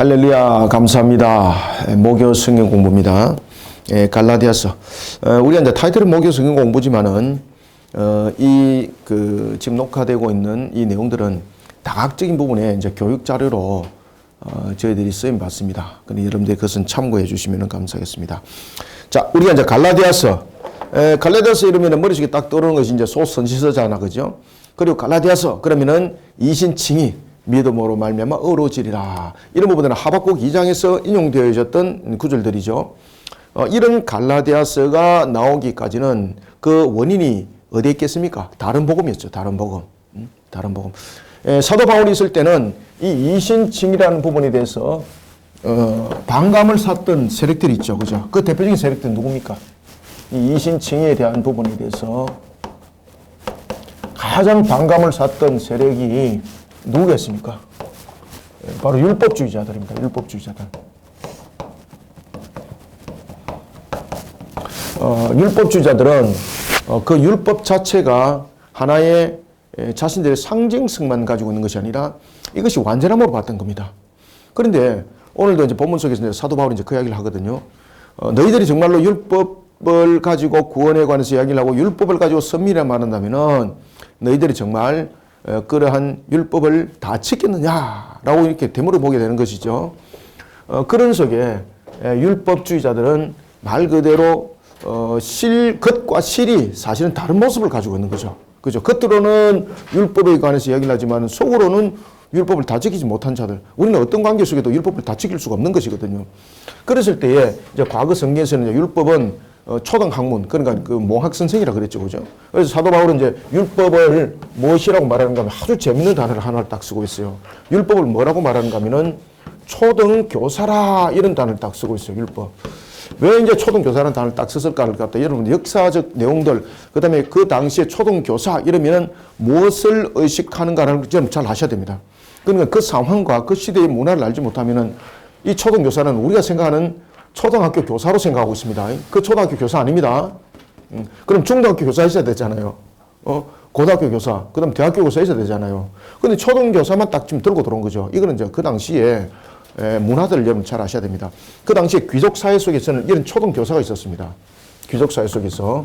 할렐루야, 감사합니다. 목요 성경 공부입니다. 갈라디아서. 우리가 이제 타이틀은 목요 성경 공부지만은, 지금 녹화되고 있는 이 내용들은 다각적인 부분에 이제 교육 자료로, 저희들이 쓰임 받습니다. 그러니 여러분들이 그것은 참고해 주시면 감사하겠습니다. 자, 우리가 이제 갈라디아서 이러면 머릿속에 딱 떠오르는 것이 이제 소선지서잖아, 그죠? 그리고 갈라디아서, 그러면은 이신칭이 믿음으로 말미암아 의로워지리라. 이런 부분들은 하박국 2장에서 인용되어 있었던 구절들이죠. 이런 갈라디아서가 나오기까지는 그 원인이 어디에 있겠습니까? 다른 복음이었죠. 다른 복음. 다른 복음. 사도 바울이 있을 때는 이 이신칭이라는 부분에 대해서 반감을 샀던 세력들이 있죠. 그죠? 그 대표적인 세력들은 누굽니까? 이 이신칭에 대한 부분에 대해서 가장 반감을 샀던 세력이 누구겠습니까? 바로 율법주의자들입니다. 율법주의자들. 율법주의자들은 그 율법 자체가 하나의 자신들의 상징성만 가지고 있는 것이 아니라 이것이 완전함으로 봤던 겁니다. 그런데 오늘도 이제 본문 속에서 이제 사도 바울이 이제 그 이야기를 하거든요. 너희들이 정말로 율법을 가지고 구원에 관해서 이야기를 하고 율법을 가지고 선민이라 말한다면은 너희들이 정말 그러한 율법을 다 지켰느냐라고 이렇게 되물어 보게 되는 것이죠. 그런 속에 율법주의자들은 말 그대로 겉과 실이 사실은 다른 모습을 가지고 있는 거죠. 그죠? 겉으로는 율법에 관해서 이야기를 하지만 속으로는 율법을 다 지키지 못한 자들. 우리는 어떤 관계 속에도 율법을 다 지킬 수가 없는 것이거든요. 그랬을 때에 이제 과거 성경에서는 이제 율법은 초등학문, 그러니까 그 몽학 선생이라 그랬죠. 그죠? 그래서 사도 바울은 이제 율법을 무엇이라고 말하는가 하면 아주 재밌는 단어를 하나를 딱 쓰고 있어요. 율법을 뭐라고 말하는가 하면은 초등교사라 이런 단어를 딱 쓰고 있어요. 율법. 왜 이제 초등교사라는 단어를 딱 썼을까를 갖다 여러분 역사적 내용들, 그 다음에 그 당시에 초등교사 이러면은 무엇을 의식하는가를 좀 잘 아셔야 됩니다. 그러니까 그 상황과 그 시대의 문화를 알지 못하면은 이 초등교사는 우리가 생각하는 초등학교 교사로 생각하고 있습니다. 그 초등학교 교사 아닙니다. 그럼 중등학교 교사 있어야 되잖아요. 고등학교 교사, 그 다음 대학교 교사 있어야 되잖아요. 근데 초등교사만 딱 지금 들고 들어온 거죠. 이거는 이제 그 당시에 문화들을 여러분 잘 아셔야 됩니다. 그 당시에 귀족 사회 속에서는 이런 초등교사가 있었습니다. 귀족 사회 속에서.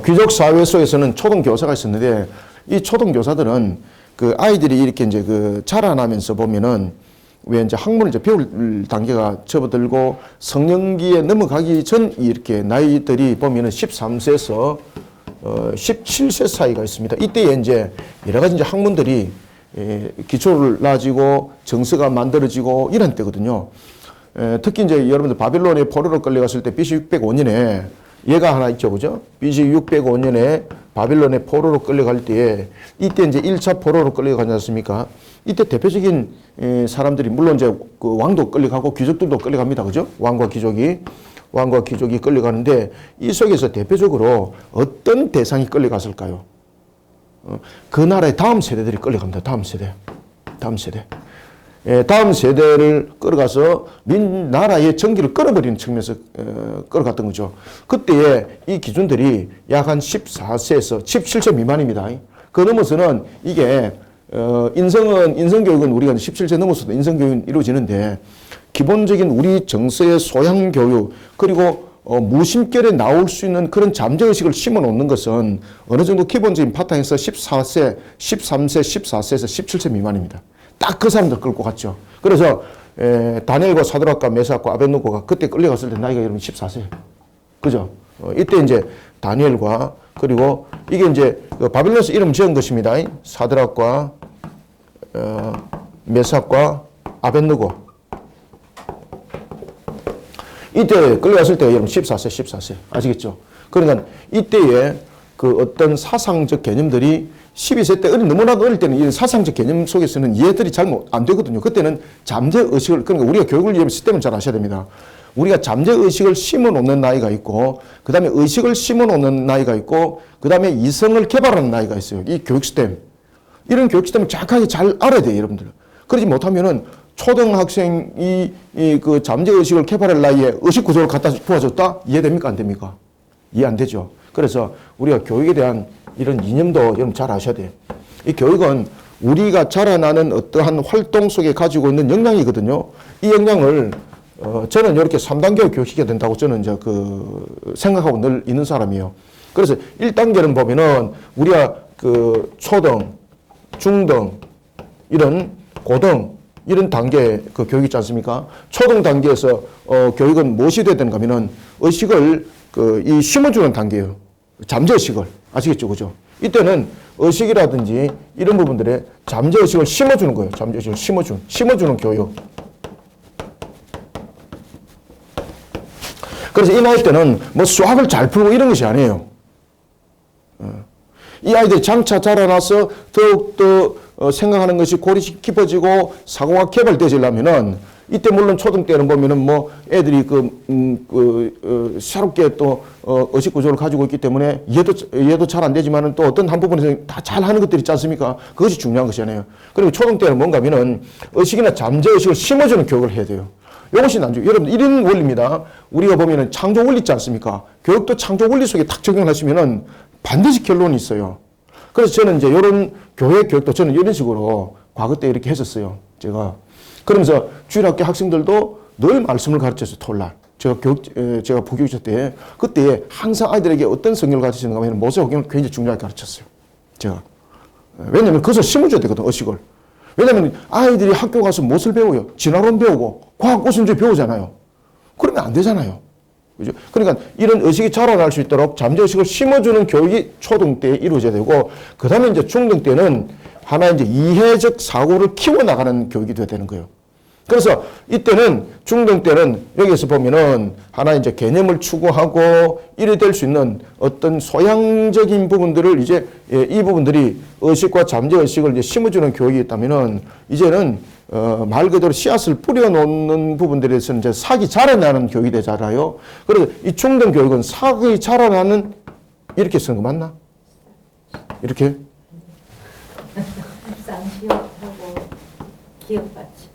귀족 사회 속에서는 초등교사가 있었는데 이 초등교사들은 그 아이들이 이렇게 이제 그 자라나면서 보면은 왜 이제 학문을 이제 배울 단계가 접어들고 성년기에 넘어가기 전 이렇게 나이들이 보면은 13세에서 17세 사이가 있습니다. 이때에 이제 여러 가지 이제 학문들이 기초를 나지고 정서가 만들어지고 이런 때거든요. 특히 이제 여러분들 바빌론의 포로로 끌려갔을 때 BC 605년에 얘가 하나 있죠. 그죠? BC 605년에 바빌론의 포로로 끌려갈 때에 이때 이제 1차 포로로 끌려가지 않습니까? 이때 대표적인 사람들이 물론 이제 그 왕도 끌려가고 귀족들도 끌려갑니다. 그죠? 왕과 귀족이 끌려가는데 이 속에서 대표적으로 어떤 대상이 끌려갔을까요? 그 나라의 다음 세대들이 끌려갑니다. 다음 세대. 다음 세대를 끌어가서 나라의 정기를 끌어버리는 측면에서 끌어갔던 거죠. 그때에 이 기준들이 약 한 14세에서 17세 미만입니다. 그 넘어서는 이게 인성교육은 우리가 17세 넘어서도 인성교육은 이루어지는데 기본적인 우리 정서의 소양교육 그리고 무심결에 나올 수 있는 그런 잠재의식을 심어놓는 것은 어느 정도 기본적인 바탕에서 14세, 13세, 14세에서 17세 미만입니다. 딱 그 사람들 끌고 갔죠. 그래서 다니엘과 사드락과 메삭과 아벳느고가 그때 끌려갔을 때 나이가 여러분 14세. 그죠? 이때 이제 다니엘과 그리고 이게 이제 바빌론에서 이름 지은 것입니다. 사드락과 메삭과 아벳느고. 이때 끌려갔을 때가 여러분 14세. 아시겠죠? 그러니까 이때에 그 어떤 사상적 개념들이 12세 때 너무나도 어릴 때는 이런 사상적 개념 속에서는 이해들이 잘 안 되거든요. 그때는 잠재의식을, 그러니까 우리가 교육을 이해하면 시스템을 잘 아셔야 됩니다. 우리가 잠재의식을 심어 놓는 나이가 있고, 그 다음에 의식을 심어 놓는 나이가 있고, 그 다음에 이성을 개발하는 나이가 있어요. 이 교육 시스템. 이런 교육 시스템을 정확하게 잘 알아야 돼요, 여러분들. 그러지 못하면은 초등학생이 그 잠재의식을 개발할 나이에 의식 구조를 갖다 부어줬다? 이해됩니까? 안 됩니까? 이해 안 되죠. 그래서 우리가 교육에 대한 이런 이념도 여러분 잘 아셔야 돼요. 이 교육은 우리가 자라나는 어떠한 활동 속에 가지고 있는 역량이거든요. 이 역량을 저는 이렇게 3단계로 교육시켜야 된다고 저는 이제 생각하고 늘 있는 사람이에요. 그래서 1단계는 보면은 우리가 초등, 중등, 이런 고등, 이런 단계 교육이 있지 않습니까? 초등 단계에서 교육은 무엇이 돼야 되는가 하면은 의식을 이 심어주는 단계예요. 잠재의식을. 아시겠죠? 그죠? 이때는 의식이라든지 이런 부분들에 잠재의식을 심어주는 거예요. 잠재의식을 심어주는 교육. 그래서 이 나이 때는 뭐 수학을 잘 풀고 이런 것이 아니에요. 이 아이들이 장차 자라나서 더욱더 생각하는 것이 골이 깊어지고 사고가 개발되지려면은 이때 물론 초등 때는 보면은 뭐 애들이 새롭게 또 의식 구조를 가지고 있기 때문에 이해도 잘 안 되지만은 또 어떤 한 부분에서 다 잘하는 것들이 있지 않습니까? 그것이 중요한 것이잖아요. 그리고 초등 때는 뭔가 하면은 의식이나 잠재의식을 심어주는 교육을 해야 돼요. 이것이 난주. 여러분, 이런 원리입니다. 우리가 보면은 창조 원리 있지 않습니까? 교육도 창조 원리 속에 딱 적용하시면은 반드시 결론이 있어요. 그래서 저는 이제 이런 교회 교육도 저는 이런 식으로 과거 때 이렇게 했었어요. 제가. 그러면서 주일학교 학생들도 늘 말씀을 가르쳤어요. 토요일날. 제가 부교육자 때, 그때 항상 아이들에게 어떤 성경을 가르치는가 하면 모세오경을 굉장히 중요하게 가르쳤어요. 제가. 왜냐면 그것을 심어줘야 되거든, 의식을. 왜냐면 아이들이 학교 가서 무엇을 배워요? 진화론 배우고 과학 우선주의 배우잖아요. 그러면 안 되잖아요. 그죠? 그러니까 이런 의식이 자라날 수 있도록 잠재의식을 심어주는 교육이 초등 때 이루어져야 되고, 그 다음에 이제 중등 때는 하나 이제 이해적 사고를 키워나가는 교육이 돼야 되는 거예요. 그래서 이때는, 중등 때는 여기에서 보면은 하나 이제 개념을 추구하고 이래 될 수 있는 어떤 소양적인 부분들을 이제 이 부분들이 의식과 잠재의식을 이제 심어주는 교육이 있다면은 이제는 말 그대로 씨앗을 뿌려놓는 부분들에서는 이제 삭이 자라나는 교육이 되잖아요. 그래서 이 중등 교육은 삭이 자라나는 이렇게 쓰는 거 맞나? 이렇게? 쌍시옷하고 기억받치.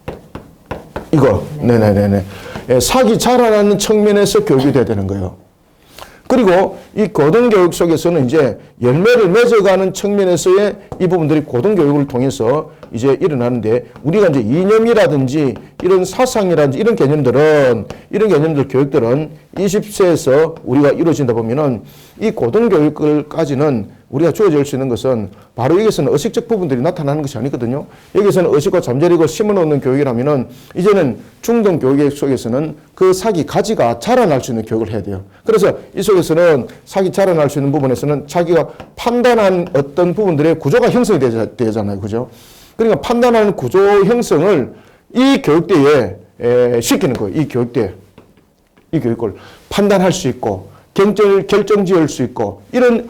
이거. 네네네네. 삭이 자라나는 측면에서 교육이 돼야 되는 거예요. 그리고 이 고등교육 속에서는 이제 열매를 맺어가는 측면에서의 이 부분들이 고등교육을 통해서 이제 일어나는데, 우리가 이제 이념이라든지 이런 사상이라든지 이런 개념들, 교육들은 20세에서 우리가 이루어진다 보면은 이 고등교육까지는 우리가 주어질 수 있는 것은 바로 여기서는 의식적 부분들이 나타나는 것이 아니거든요. 여기서는 의식과 잠재력을 심어놓는 교육이라면은 이제는 중등 교육 속에서는 그 삭이 가지가 자라날 수 있는 교육을 해야 돼요. 그래서 이 속에서는 삭이 자라날 수 있는 부분에서는 자기가 판단한 어떤 부분들의 구조가 형성이 되잖아요. 그죠? 그러니까 판단하는 구조 형성을 이 교육대에 시키는 거예요. 이 교육대. 이 교육을 판단할 수 있고 결정 지을 수 있고 이런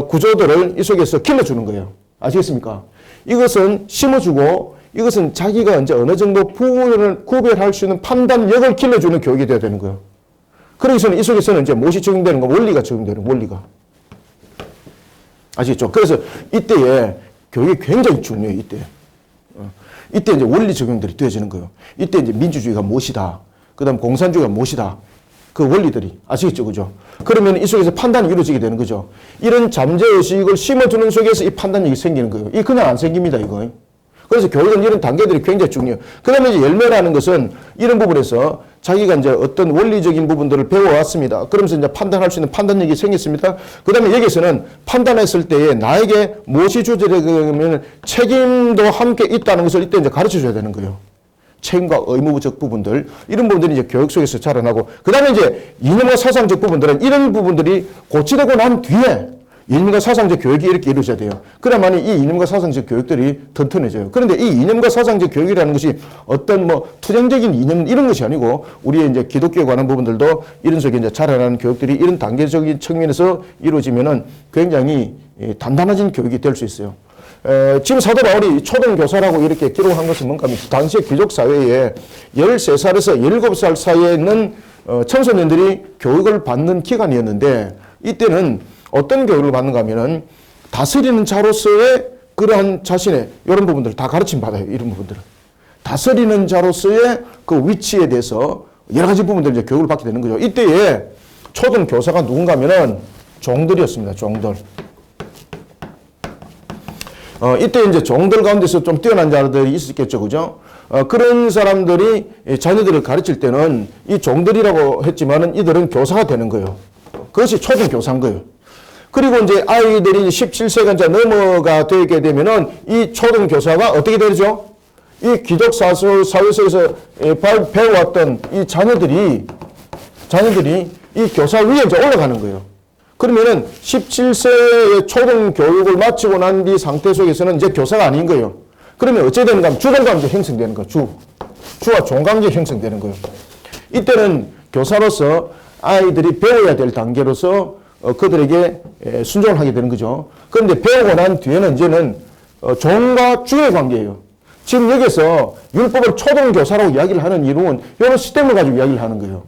구조들을 이 속에서 길러주는 거예요. 아시겠습니까? 이것은 심어주고 이것은 자기가 이제 어느 정도 구별할 수 있는 판단력을 길러주는 교육이 되어야 되는 거예요. 그러기서는 이 속에서는 이제 무엇이 적용되는 거? 원리가 적용되는 원리가. 아시겠죠? 그래서 이때에 교육이 굉장히 중요해요. 이때 이제 원리 적용들이 되어지는 거예요. 이때 이제 민주주의가 무엇이다. 그 다음 공산주의가 무엇이다. 그 원리들이. 아시겠죠? 그죠? 그러면 이 속에서 판단이 이루어지게 되는 거죠. 이런 잠재의식을 심어주는 속에서 이 판단력이 생기는 거예요. 이 그냥 안 생깁니다, 이거. 그래서 교육은 이런 단계들이 굉장히 중요해요. 그 다음에 이제 열매라는 것은 이런 부분에서 자기가 이제 어떤 원리적인 부분들을 배워왔습니다. 그러면서 이제 판단할 수 있는 판단력이 생겼습니다. 그 다음에 여기서는 판단했을 때에 나에게 무엇이 주어지려면 책임도 함께 있다는 것을 이때 이제 가르쳐 줘야 되는 거예요. 책임과 의무적 부분들, 이런 부분들이 이제 교육 속에서 자라나고, 그 다음에 이제 이념과 사상적 부분들은 이런 부분들이 고치되고 난 뒤에 이념과 사상적 교육이 이렇게 이루어져야 돼요. 그래야만 이 이념과 사상적 교육들이 튼튼해져요. 그런데 이 이념과 사상적 교육이라는 것이 어떤 뭐 투쟁적인 이념 이런 것이 아니고, 우리의 이제 기독교에 관한 부분들도 이런 속에 이제 자라나는 교육들이 이런 단계적인 측면에서 이루어지면은 굉장히 단단해진 교육이 될 수 있어요. 지금 사도 바울이 초등교사라고 이렇게 기록한 것은 뭔가 하면 당시의 귀족사회에 13살에서 17살 사이에 있는 청소년들이 교육을 받는 기간이었는데, 이때는 어떤 교육을 받는가 하면은 다스리는 자로서의 그러한 자신의 이런 부분들을 다 가르침 받아요. 이런 부분들은. 다스리는 자로서의 그 위치에 대해서 여러 가지 부분들 이제 교육을 받게 되는 거죠. 이때에 초등교사가 누군가 하면은 종들이었습니다. 종들. 이때 이제 종들 가운데서 좀 뛰어난 자들이 있었겠죠. 그죠? 그런 사람들이 자녀들을 가르칠 때는 이 종들이라고 했지만은 이들은 교사가 되는 거예요. 그것이 초등 교사인 거예요. 그리고 이제 아이들이 17세가 이제 넘어가 되게 되면은 이 초등 교사가 어떻게 되죠? 이 귀족 사회 속에서 배워왔던 이 자녀들이 이 교사 위에 이제 올라가는 거예요. 그러면은 17세의 초등 교육을 마치고 난 뒤 상태 속에서는 이제 교사가 아닌 거예요. 그러면 어찌 되는가 하면 주종관계 형성되는 거예요. 주와 종관계 형성되는 거예요. 이때는 교사로서 아이들이 배워야 될 단계로서 그들에게 순종을 하게 되는 거죠. 그런데 배우고 난 뒤에는 이제는 종과 주의 관계예요. 지금 여기서 율법을 초등교사라고 이야기를 하는 이유는 이런 시스템을 가지고 이야기를 하는 거예요.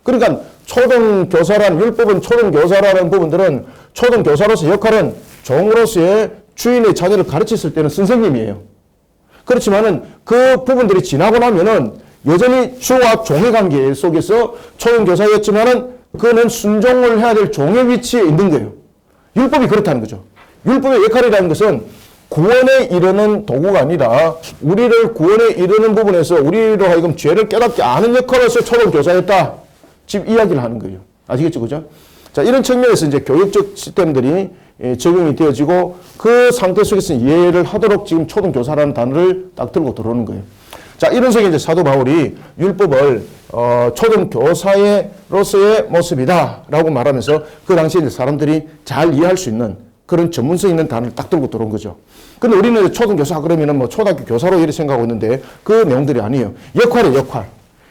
그러니까 초등교사라는 율법은 초등교사라는 부분들은 초등교사로서 역할은 종으로서의 주인의 자녀를 가르쳤을 때는 선생님이에요. 그렇지만은 그 부분들이 지나고 나면은 여전히 주와 종의 관계 속에서 초등교사였지만은 그는 순종을 해야 될 종의 위치에 있는 거예요. 율법이 그렇다는 거죠. 율법의 역할이라는 것은 구원에 이르는 도구가 아니라 우리를 구원에 이르는 부분에서 우리로 하여금 죄를 깨닫게 아는 역할로서 초등교사였다. 지금 이야기를 하는 거예요. 아시겠죠? 그죠? 자, 이런 측면에서 이제 교육적 시스템들이 적용이 되어지고 그 상태 속에서 이해를 하도록 지금 초등교사라는 단어를 딱 들고 들어오는 거예요. 자, 이런 속에 이제 사도 바울이 율법을 초등교사로서의 모습이다라고 말하면서 그 당시에 이제 사람들이 잘 이해할 수 있는 그런 전문성 있는 단어를 딱 들고 들어온 거죠. 근데 우리는 초등교사 그러면은 뭐 초등학교 교사로 이렇게 생각하고 있는데 그 내용들이 아니에요. 역할이에요, 역할.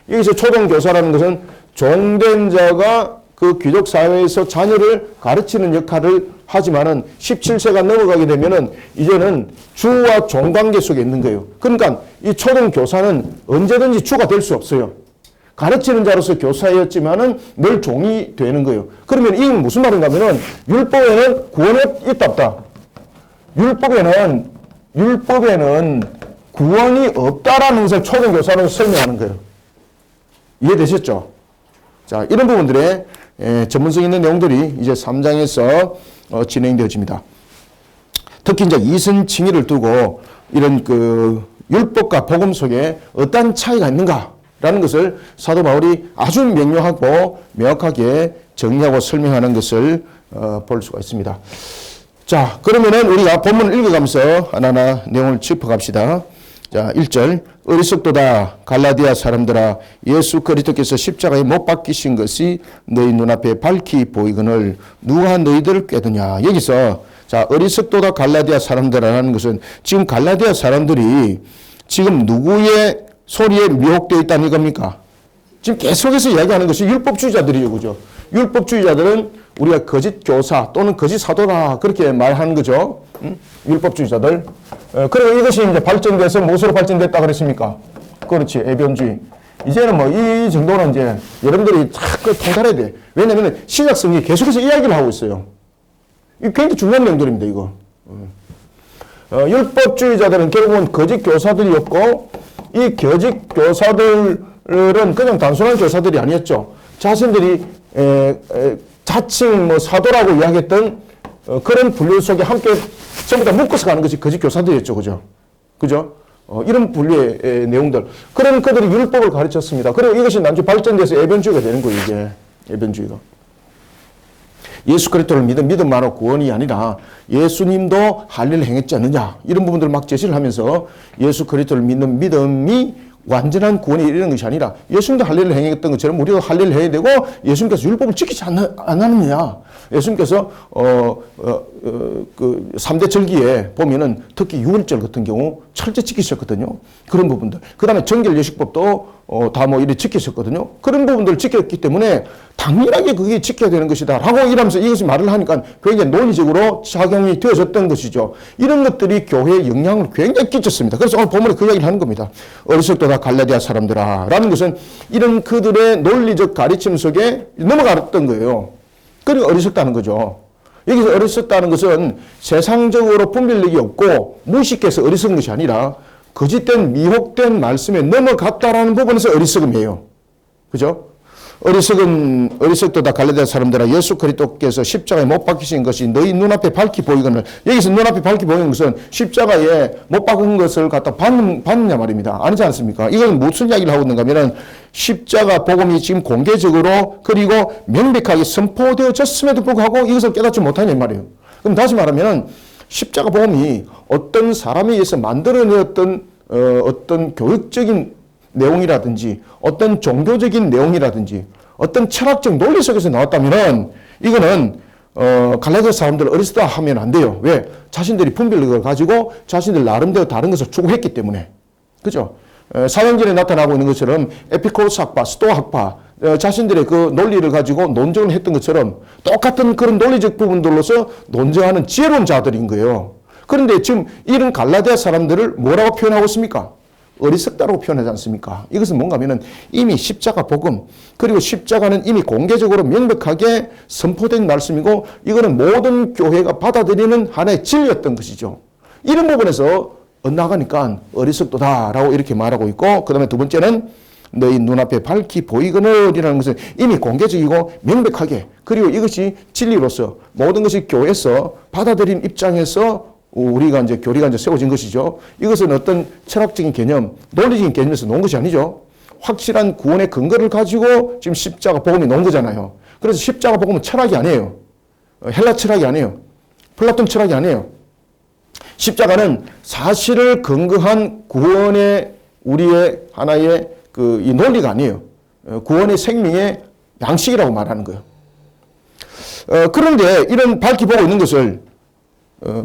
여기서 초등교사라는 것은 종된 자가 그 귀족 사회에서 자녀를 가르치는 역할을 하지만은 17세가 넘어가게 되면은 이제는 주와 종 관계 속에 있는 거예요. 그러니까 이 초등교사는 언제든지 주가 될 수 없어요. 가르치는 자로서 교사였지만은 늘 종이 되는 거예요. 그러면 이게 무슨 말인가 하면은 율법에는 구원이 있다 없다. 율법에는 구원이 없다라는 것을 초등교사로 설명하는 거예요. 이해되셨죠? 자, 이런 부분들의 전문성 있는 내용들이 이제 3장에서 진행되어집니다. 특히 이제 이선칭의를 두고 이런 그 율법과 복음 속에 어떤 차이가 있는가라는 것을 사도 바울이 아주 명료하고 명확하게 정리하고 설명하는 것을 볼 수가 있습니다. 자, 그러면은 우리가 본문을 읽어가면서 하나하나 내용을 짚어갑시다. 자, 1절. 어리석도다 갈라디아 사람들아 예수 그리스도께서 십자가에 못 박히신 것이 너희 눈앞에 밝히 보이거늘 누가 너희들을 꾀드냐. 여기서 자, 어리석도다 갈라디아 사람들이라는 것은 지금 갈라디아 사람들이 지금 누구의 소리에 미혹되어 있다는 겁니까? 지금 계속해서 이야기하는 것이 율법주의자들이에요. 그죠? 율법주의자들은 우리가 거짓 교사 또는 거짓 사도라 그렇게 말하는 거죠. 율법주의자들. 그리고 이것이 이제 발전돼서 무엇으로 발전됐다 그랬습니까? 그렇지. 애변주의. 이제는 뭐 이 정도는 이제 여러분들이 자꾸 통달해야 돼. 왜냐면 신약성이 계속해서 이야기를 하고 있어요. 이 굉장히 중요한 내용들입니다, 이거. 율법주의자들은 결국은 거짓 교사들이었고 이 거짓 교사들은 그냥 단순한 교사들이 아니었죠. 자신들이 자칭 뭐 사도라고 이야기했던 그런 분류 속에 함께 전부 다 묶어서 가는 것이 거짓 교사들이었죠. 그죠? 그죠? 이런 분류의 내용들. 그런 그들이 율법을 가르쳤습니다. 그리고 이것이 나중에 발전돼서 애변주의가 되는 거예요, 이게. 애변주의가. 예수 그리스도를 믿은 믿음만으로 구원이 아니라 예수님도 할 일을 행했지 않느냐. 이런 부분들을 막 제시를 하면서 예수 그리스도를 믿는 믿음이 완전한 구원에 이르는 것이 아니라 예수님도 할 일을 행했던 것처럼 우리도 할 일을 해야 되고 예수님께서 율법을 지키지 않느냐. 예수님께서 그 3대 절기에 보면은 특히 6월절 같은 경우 철저히 지키셨거든요. 그런 부분들. 그 다음에 정결예식법도 다 뭐 이렇게 지키셨거든요. 그런 부분들을 지켰기 때문에 당연하게 그게 지켜야 되는 것이다 라고 이러면서 이것을 말을 하니까 굉장히 논리적으로 작용이 되어졌던 것이죠. 이런 것들이 교회에 영향을 굉장히 끼쳤습니다. 그래서 오늘 본문에 그 이야기를 하는 겁니다. 어리석도다 갈라디아 사람들아 라는 것은 이런 그들의 논리적 가르침 속에 넘어갔던 거예요. 그리고 어리석다는 거죠. 여기서 어리석다는 것은 세상적으로 분별력이 없고 무식해서 어리석은 것이 아니라 거짓된 미혹된 말씀에 넘어갔다라는 부분에서 어리석음이에요. 그죠? 어리석도다 갈라디아 사람들아 예수 그리스도께서 십자가에 못 박히신 것이 너희 눈앞에 밝히 보이거늘. 여기서 눈앞에 밝히 보이는 것은 십자가에 못 박은 것을 갖다 받느냐 말입니다. 아니지 않습니까? 이건 무슨 이야기를 하고 있는가 하면 십자가 복음이 지금 공개적으로 그리고 명백하게 선포되어졌음에도 불구하고 이것을 깨닫지 못하냐 말이에요. 그럼 다시 말하면 십자가 복음이 어떤 사람에 의해서 만들어내었던 어떤 교육적인 내용이라든지 어떤 종교적인 내용이라든지 어떤 철학적 논리 속에서 나왔다면은 이거는 갈라디아 사람들 어리석다 하면 안 돼요. 왜? 자신들이 분별력을 가지고 자신들 나름대로 다른 것을 추구했기 때문에. 그죠? 사형전에 나타나고 있는 것처럼 에피쿠로스 학파, 스토아 학파 자신들의 그 논리를 가지고 논쟁을 했던 것처럼 똑같은 그런 논리적 부분들로서 논쟁하는 지혜로운 자들인 거예요. 그런데 지금 이런 갈라디아 사람들을 뭐라고 표현하고 있습니까? 어리석다라고 표현하지 않습니까? 이것은 뭔가 하면은 이미 십자가 복음, 그리고 십자가는 이미 공개적으로 명백하게 선포된 말씀이고 이거는 모든 교회가 받아들이는 하나의 진리였던 것이죠. 이런 부분에서 엇나가니까 어리석도다라고 이렇게 말하고 있고, 그 다음에 두 번째는 너희 눈앞에 밝히 보이거늘이라는 것은 이미 공개적이고 명백하게, 그리고 이것이 진리로서 모든 것이 교회에서 받아들인 입장에서 우리가 이제 교리가 이제 세워진 것이죠. 이것은 어떤 철학적인 개념, 논리적인 개념에서 놓은 것이 아니죠. 확실한 구원의 근거를 가지고 지금 십자가 복음이 놓은 거잖아요. 그래서 십자가 복음은 철학이 아니에요. 헬라 철학이 아니에요. 플라톤 철학이 아니에요. 십자가는 사실을 근거한 구원의 우리의 하나의 이 논리가 아니에요. 구원의 생명의 양식이라고 말하는 거예요. 그런데 이런 밝히 보고 있는 것을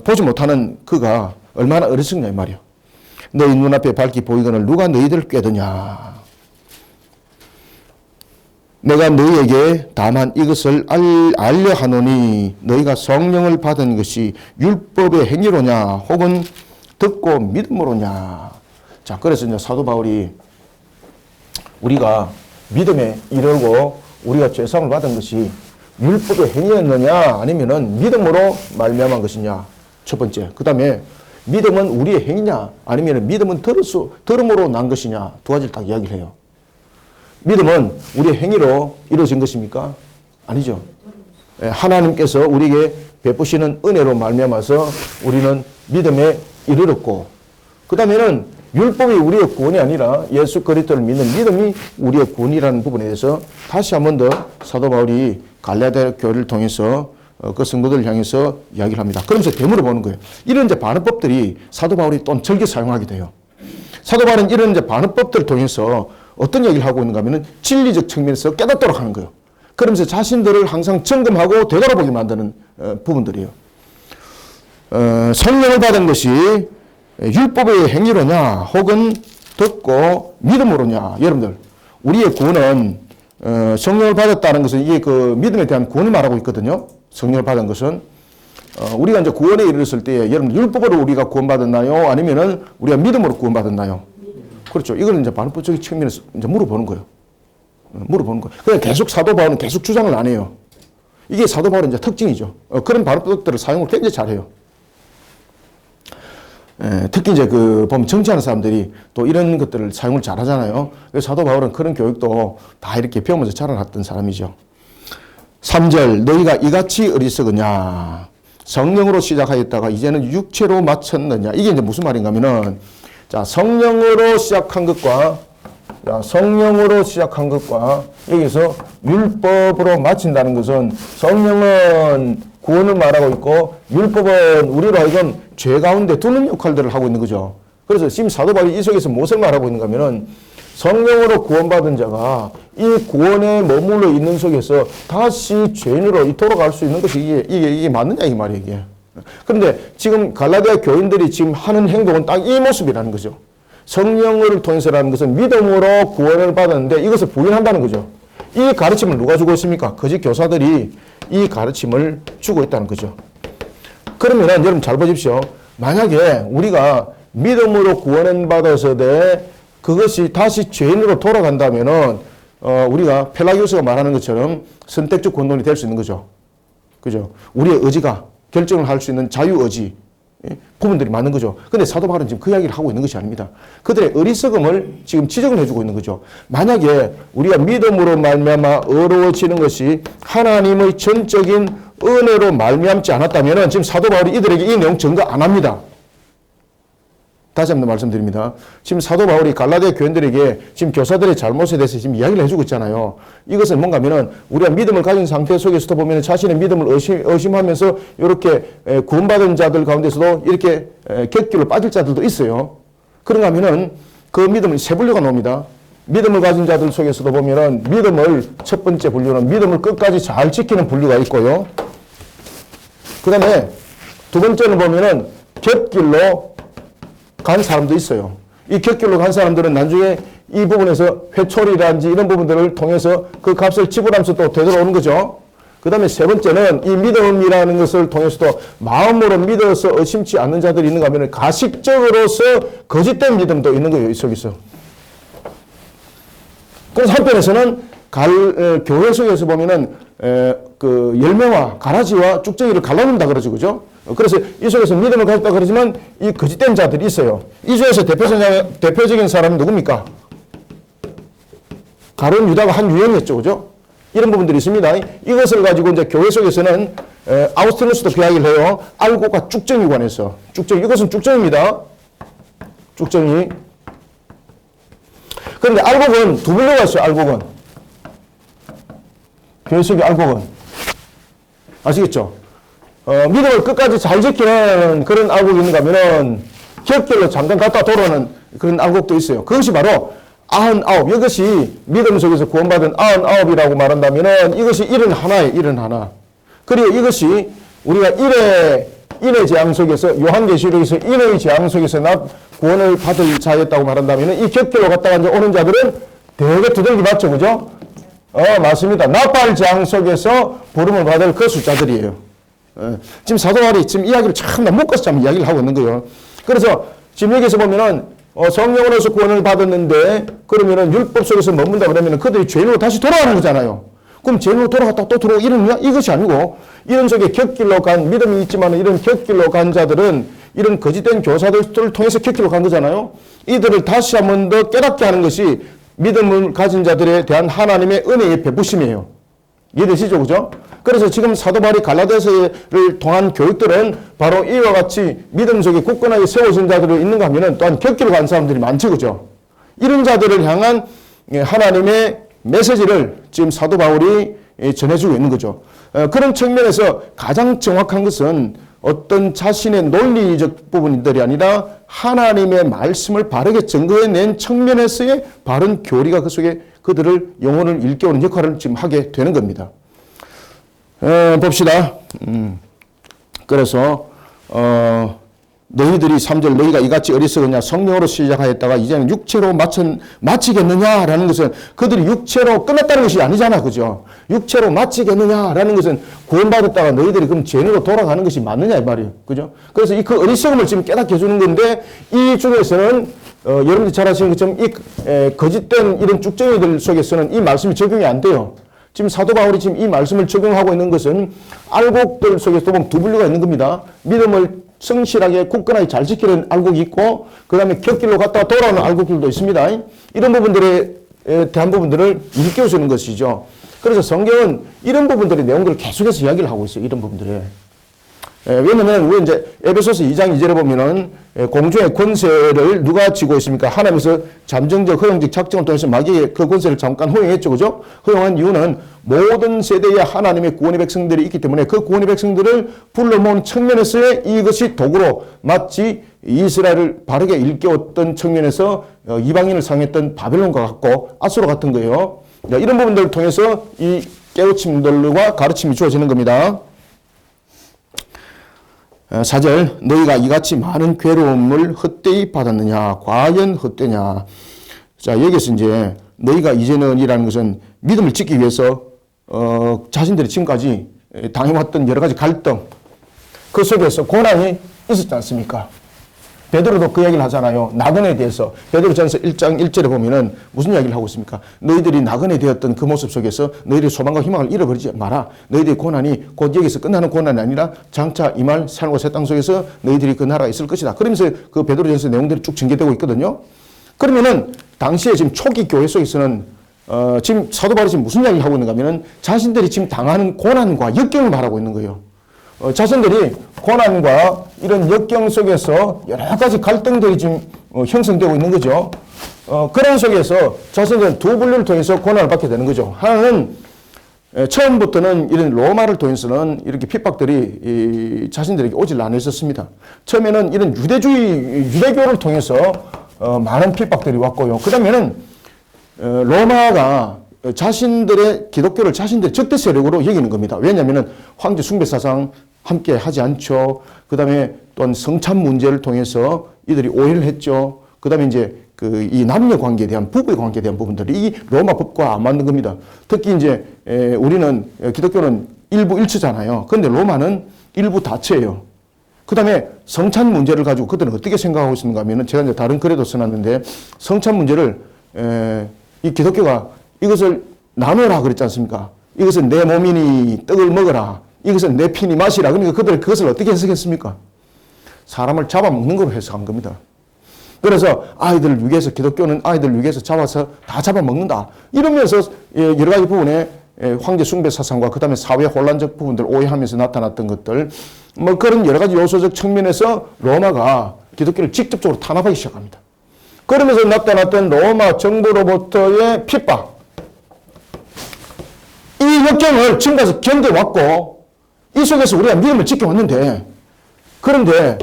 보지 못하는 그가 얼마나 어리석냐 이 말이에요. 너희 눈앞에 밝히 보이거늘 누가 너희들을 꾀드냐. 내가 너희에게 다만 이것을 알려 하노니 너희가 성령을 받은 것이 율법의 행위로냐 혹은 듣고 믿음으로냐. 자, 그래서 이제 사도 바울이 우리가 믿음에 이르고 우리가 죄사함을 받은 것이 율법의 행위였느냐 아니면은 믿음으로 말미암은 것이냐. 첫 번째. 그 다음에 믿음은 우리의 행위냐 아니면 믿음은 들음으로 난 것이냐. 두 가지를 딱 이야기를 해요. 믿음은 우리의 행위로 이루어진 것입니까? 아니죠. 하나님께서 우리에게 베푸시는 은혜로 말미암아서 우리는 믿음에 이르렀고, 그 다음에는 율법이 우리의 구원이 아니라 예수 그리스도를 믿는 믿음이 우리의 구원이라는 부분에 대해서 다시 한 번 더 사도 바울이 갈라디아 교회를 통해서 그 성도들을 향해서 이야기를 합니다. 그러면서 되물어 보는 거예요. 이런 이제 반어법들이 사도 바울이 또 즐겨 사용하게 돼요. 사도 바울은 이런 이제 반어법들을 통해서 어떤 얘기를 하고 있는가 하면 진리적 측면에서 깨닫도록 하는 거예요. 그러면서 자신들을 항상 점검하고 되돌아보게 만드는 부분들이에요. 성령을 받은 것이 율법의 행위로냐 혹은 듣고 믿음으로냐. 여러분들, 우리의 구원은 성령을 받았다는 것은 이게 그 믿음에 대한 구원을 말하고 있거든요. 성령을 받은 것은 우리가 이제 구원에 이르렀을 때 여러분 율법으로 우리가 구원받았나요? 아니면은 우리가 믿음으로 구원받았나요? 그렇죠. 이거는 이제 반법적인 측면에서 이제 물어보는 거예요. 물어보는 거예요. 그냥 계속 사도 바울은 계속 주장을 안 해요. 이게 사도 바울의 이제 특징이죠. 그런 반법들을 사용을 굉장히 잘해요. 특히 이제 보면 정치하는 사람들이 또 이런 것들을 사용을 잘 하잖아요. 그래서 사도 바울은 그런 교육도 다 이렇게 배우면서 자라났던 사람이죠. 3절, 너희가 이같이 어리석으냐. 성령으로 시작하였다가 이제는 육체로 마쳤느냐. 이게 이제 무슨 말인가 하면은, 자, 성령으로 시작한 것과 여기서 율법으로 마친다는 것은 성령은 구원을 말하고 있고 율법은 우리로 하여금 죄 가운데 두는 역할들을 하고 있는 거죠. 그래서 지금 사도 바울이 이 속에서 무엇을 말하고 있는가 하면은 성령으로 구원받은 자가 이 구원에 머물러 있는 속에서 다시 죄인으로 돌아갈 수 있는 것이 이게 맞느냐 이 말이에요. 이게. 그런데 지금 갈라디아 교인들이 지금 하는 행동은 딱 이 모습이라는 거죠. 성령을 통해서라는 것은 믿음으로 구원을 받았는데 이것을 부인한다는 거죠. 이 가르침을 누가 주고 있습니까? 거짓 교사들이 이 가르침을 주고 있다는 거죠. 그러면 여러분 잘 보십시오. 만약에 우리가 믿음으로 구원을 받아서 그것이 다시 죄인으로 돌아간다면은 우리가 펠라기오스가 말하는 것처럼 선택적 권능이 될 수 있는 거죠. 그죠? 우리의 의지가 결정을 할 수 있는 자유의지, 부분들이 많은 거죠. 근데 사도 바울은 지금 그 이야기를 하고 있는 것이 아닙니다. 그들의 어리석음을 지금 지적을 해주고 있는 거죠. 만약에 우리가 믿음으로 말미암아 의로워지는 것이 하나님의 전적인 은혜로 말미암지 않았다면 지금 사도 바울이 이들에게 이 내용 증거 안 합니다. 다시 한번 말씀드립니다. 지금 사도 바울이 갈라디아 교인들에게 지금 교사들의 잘못에 대해서 지금 이야기를 해주고 있잖아요. 이것은 뭔가 하면은 우리가 믿음을 가진 상태 속에서도 보면 자신의 믿음을 의심하면서 이렇게 구원받은 자들 가운데서도 이렇게 격길로 빠질 자들도 있어요. 그런가 하면은 그 믿음을 세 분류가 나옵니다. 믿음을 가진 자들 속에서도 보면은 믿음을 첫 번째 분류는 믿음을 끝까지 잘 지키는 분류가 있고요. 그 다음에 두 번째는 보면은 격길로 간 사람도 있어요. 이 격길로 간 사람들은 나중에 이 부분에서 회초리라든지 이런 부분들을 통해서 그 값을 지불하면서 또 되돌아오는 거죠. 그 다음에 세 번째는 이 믿음이라는 것을 통해서도 마음으로 믿어서 의심치 않는 자들이 있는가 하면 가식적으로서 거짓된 믿음도 있는 거예요. 이 속에서. 그래서 한편에서는 교회 속에서 보면은 그 열매와 가라지와 쭉정이를 갈라놓는다 그러죠. 그죠? 그래서 이 속에서 믿음을 가졌다 그러지만 이 거짓된 자들이 있어요. 이 중에서 대표적인 사람이 누굽니까? 가룟 유다가 한 유형이었죠. 그죠? 이런 부분들이 있습니다. 이것을 가지고 이제 교회 속에서는 아우스티누스도 그 이야기를 해요. 알곡과 쭉정이 관해서. 쭉정, 이것은 쭉정입니다. 쭉정이. 그런데 알곡은 두 분류가 있어요. 알곡은. 교회 속의 알곡은. 아시겠죠? 믿음을 끝까지 잘 지키는 그런 알곡이 있는가 하면은 격길로 잠깐 갔다 돌아오는 그런 알곡도 있어요. 그것이 바로 99. 이것이 믿음 속에서 구원받은 99이라고 말한다면은 이것이 71예요. 71. 그리고 이것이 우리가 인의 재앙 속에서 요한계시록에서 인의 재앙 속에서 구원을 받을 자였다고 말한다면은 이 격길로 갔다가 이제 오는 자들은 되게 두들기 맞죠. 그죠? 맞습니다. 나팔 재앙 속에서 부름을 받을 그 숫자들이에요. 지금 사도 바울이 지금 이야기를 참 묶어서 참 이야기를 하고 있는 거예요. 그래서 지금 여기서 보면은 성령으로서 구원을 받았는데 그러면은 율법 속에서 머문다 그러면은 그들이 죄인으로 다시 돌아가는 거잖아요. 그럼 죄인으로 돌아갔다 또 들어오고 이러느냐? 이것이 아니고 이런 속에 격길로 간 믿음이 있지만 이런 격길로 간 자들은 이런 거짓된 교사들을 통해서 격길로 간 거잖아요. 이들을 다시 한 번 더 깨닫게 하는 것이 믿음을 가진 자들에 대한 하나님의 은혜의 베푸심이에요. 이해되시죠? 그죠? 그래서 지금 사도 바울이 갈라디아서를 통한 교육들은 바로 이와 같이 믿음 속에 굳건하게 세워진 자들이 있는가 하면은 또한 격길로 간 사람들이 많죠. 그죠? 이런 자들을 향한 하나님의 메시지를 지금 사도 바울이 전해주고 있는 거죠. 그런 측면에서 가장 정확한 것은 어떤 자신의 논리적 부분들이 아니라 하나님의 말씀을 바르게 증거해낸 측면에서의 바른 교리가 그 속에 그들을 영혼을 일깨우는 역할을 지금 하게 되는 겁니다. 봅시다. 그래서 너희들이 3절 너희가 이같이 어리석으냐 성령으로 시작하였다가 이제는 육체로 마치겠느냐라는 것은 그들이 육체로 끝났다는 것이 아니잖아. 그죠? 육체로 마치겠느냐라는 것은 구원받았다가 너희들이 그럼 죄인으로 돌아가는 것이 맞느냐 이 말이에요. 그죠? 그래서 이 그 어리석음을 지금 깨닫게 해주는 건데 이 중에서는 여러분들이 잘 아시는 것처럼 이 거짓된 이런 쭉정이들 속에서는 이 말씀이 적용이 안 돼요. 지금 사도 바울이 지금 이 말씀을 적용하고 있는 것은 알곡들 속에서 보면 두 분류가 있는 겁니다. 믿음을 성실하게 굳건하게 잘 지키는 알곡이 있고 그 다음에 격길로 갔다가 돌아오는 알곡들도 있습니다. 이런 부분들에 대한 부분들을 일깨워주는 것이죠. 그래서 성경은 이런 부분들의 내용들을 계속해서 이야기를 하고 있어요. 이런 부분들에. 왜냐면 우리 이제 에베소서 2장 2절에 보면은 공중의 권세를 누가 쥐고 있습니까? 하나님께서 잠정적 허용적 작정을 통해서 마귀의 그 권세를 잠깐 허용했죠. 그죠? 허용한 이유는 모든 세대에 하나님의 구원의 백성들이 있기 때문에 그 구원의 백성들을 불러 모은 측면에서의 이것이 도구로 마치 이스라엘을 바르게 일깨웠던 측면에서 이방인을 상했던 바벨론과 같고 아수르 같은 거예요. 이런 부분들을 통해서 이 깨우침들과 가르침이 주어지는 겁니다. 4절 너희가 이같이 많은 괴로움을 헛되이 받았느냐 과연 헛되냐. 자 여기서 이제 너희가 이제는 이라는 것은 믿음을 지키기 위해서 자신들이 지금까지 당해왔던 여러 가지 갈등 그 속에서 고난이 있었지 않습니까? 베드로도 그 이야기를 하잖아요. 나그네에 대해서. 베드로전서 1장 1절에 보면은 무슨 이야기를 하고 있습니까? 너희들이 나그네 되었던 그 모습 속에서 너희들이 소망과 희망을 잃어버리지 마라. 너희들의 고난이 곧 여기서 끝나는 고난이 아니라 장차 임할 산과 새 땅 속에서 너희들이 그 나라가 있을 것이다. 그러면서 그 베드로전서 내용들이 쭉 전개되고 있거든요. 그러면은 당시에 지금 초기 교회 속에서는 지금 사도 바울이 지금 무슨 이야기를 하고 있는가 하면은 자신들이 지금 당하는 고난과 역경을 말하고 있는 거예요. 자신들이 고난과 이런 역경 속에서 여러 가지 갈등들이 지금 형성되고 있는 거죠. 그런 속에서 자신들은 두 분류를 통해서 고난을 받게 되는 거죠. 하나는 처음부터는 이런 로마를 통해서는 이렇게 핍박들이 자신들에게 오질 않아 있었습니다. 처음에는 이런 유대교를 통해서 많은 핍박들이 왔고요. 그 다음에는 로마가 기독교를 자신들의 적대 세력으로 여기는 겁니다. 왜냐하면 황제 숭배 사상 함께 하지 않죠. 그 다음에 또한 성찬 문제를 통해서 이들이 오해를 했죠. 그 다음에 이제 이 남녀 관계에 대한 부부의 관계에 대한 부분들이 이 로마 법과 안 맞는 겁니다. 특히 이제 우리는 기독교는 일부 일체잖아요. 그런데 로마는 일부 다체예요. 그 다음에 성찬 문제를 가지고 그들은 어떻게 생각하고 있는가 하면 제가 이제 다른 글에도 써놨는데 성찬 문제를 이 기독교가 이것을 나누라 그랬지 않습니까? 이것은 내 몸이니 떡을 먹어라. 이것은 내 피니 마시라. 그러니까 그것을 어떻게 해석했습니까? 사람을 잡아먹는 걸로 해석한 겁니다. 그래서 아이들을 위해서 기독교는 아이들을 위해서 잡아서 다 잡아먹는다. 이러면서 여러 가지 부분에 황제 숭배 사상과 그 다음에 사회 혼란적 부분들 오해하면서 나타났던 것들 뭐 그런 여러 가지 요소적 측면에서 로마가 기독교를 직접적으로 탄압하기 시작합니다. 그러면서 나타났던 로마 정부로부터의 핍박 이 역경을 지금까지 견뎌왔고 이 속에서 우리가 믿음을 지켜왔는데 그런데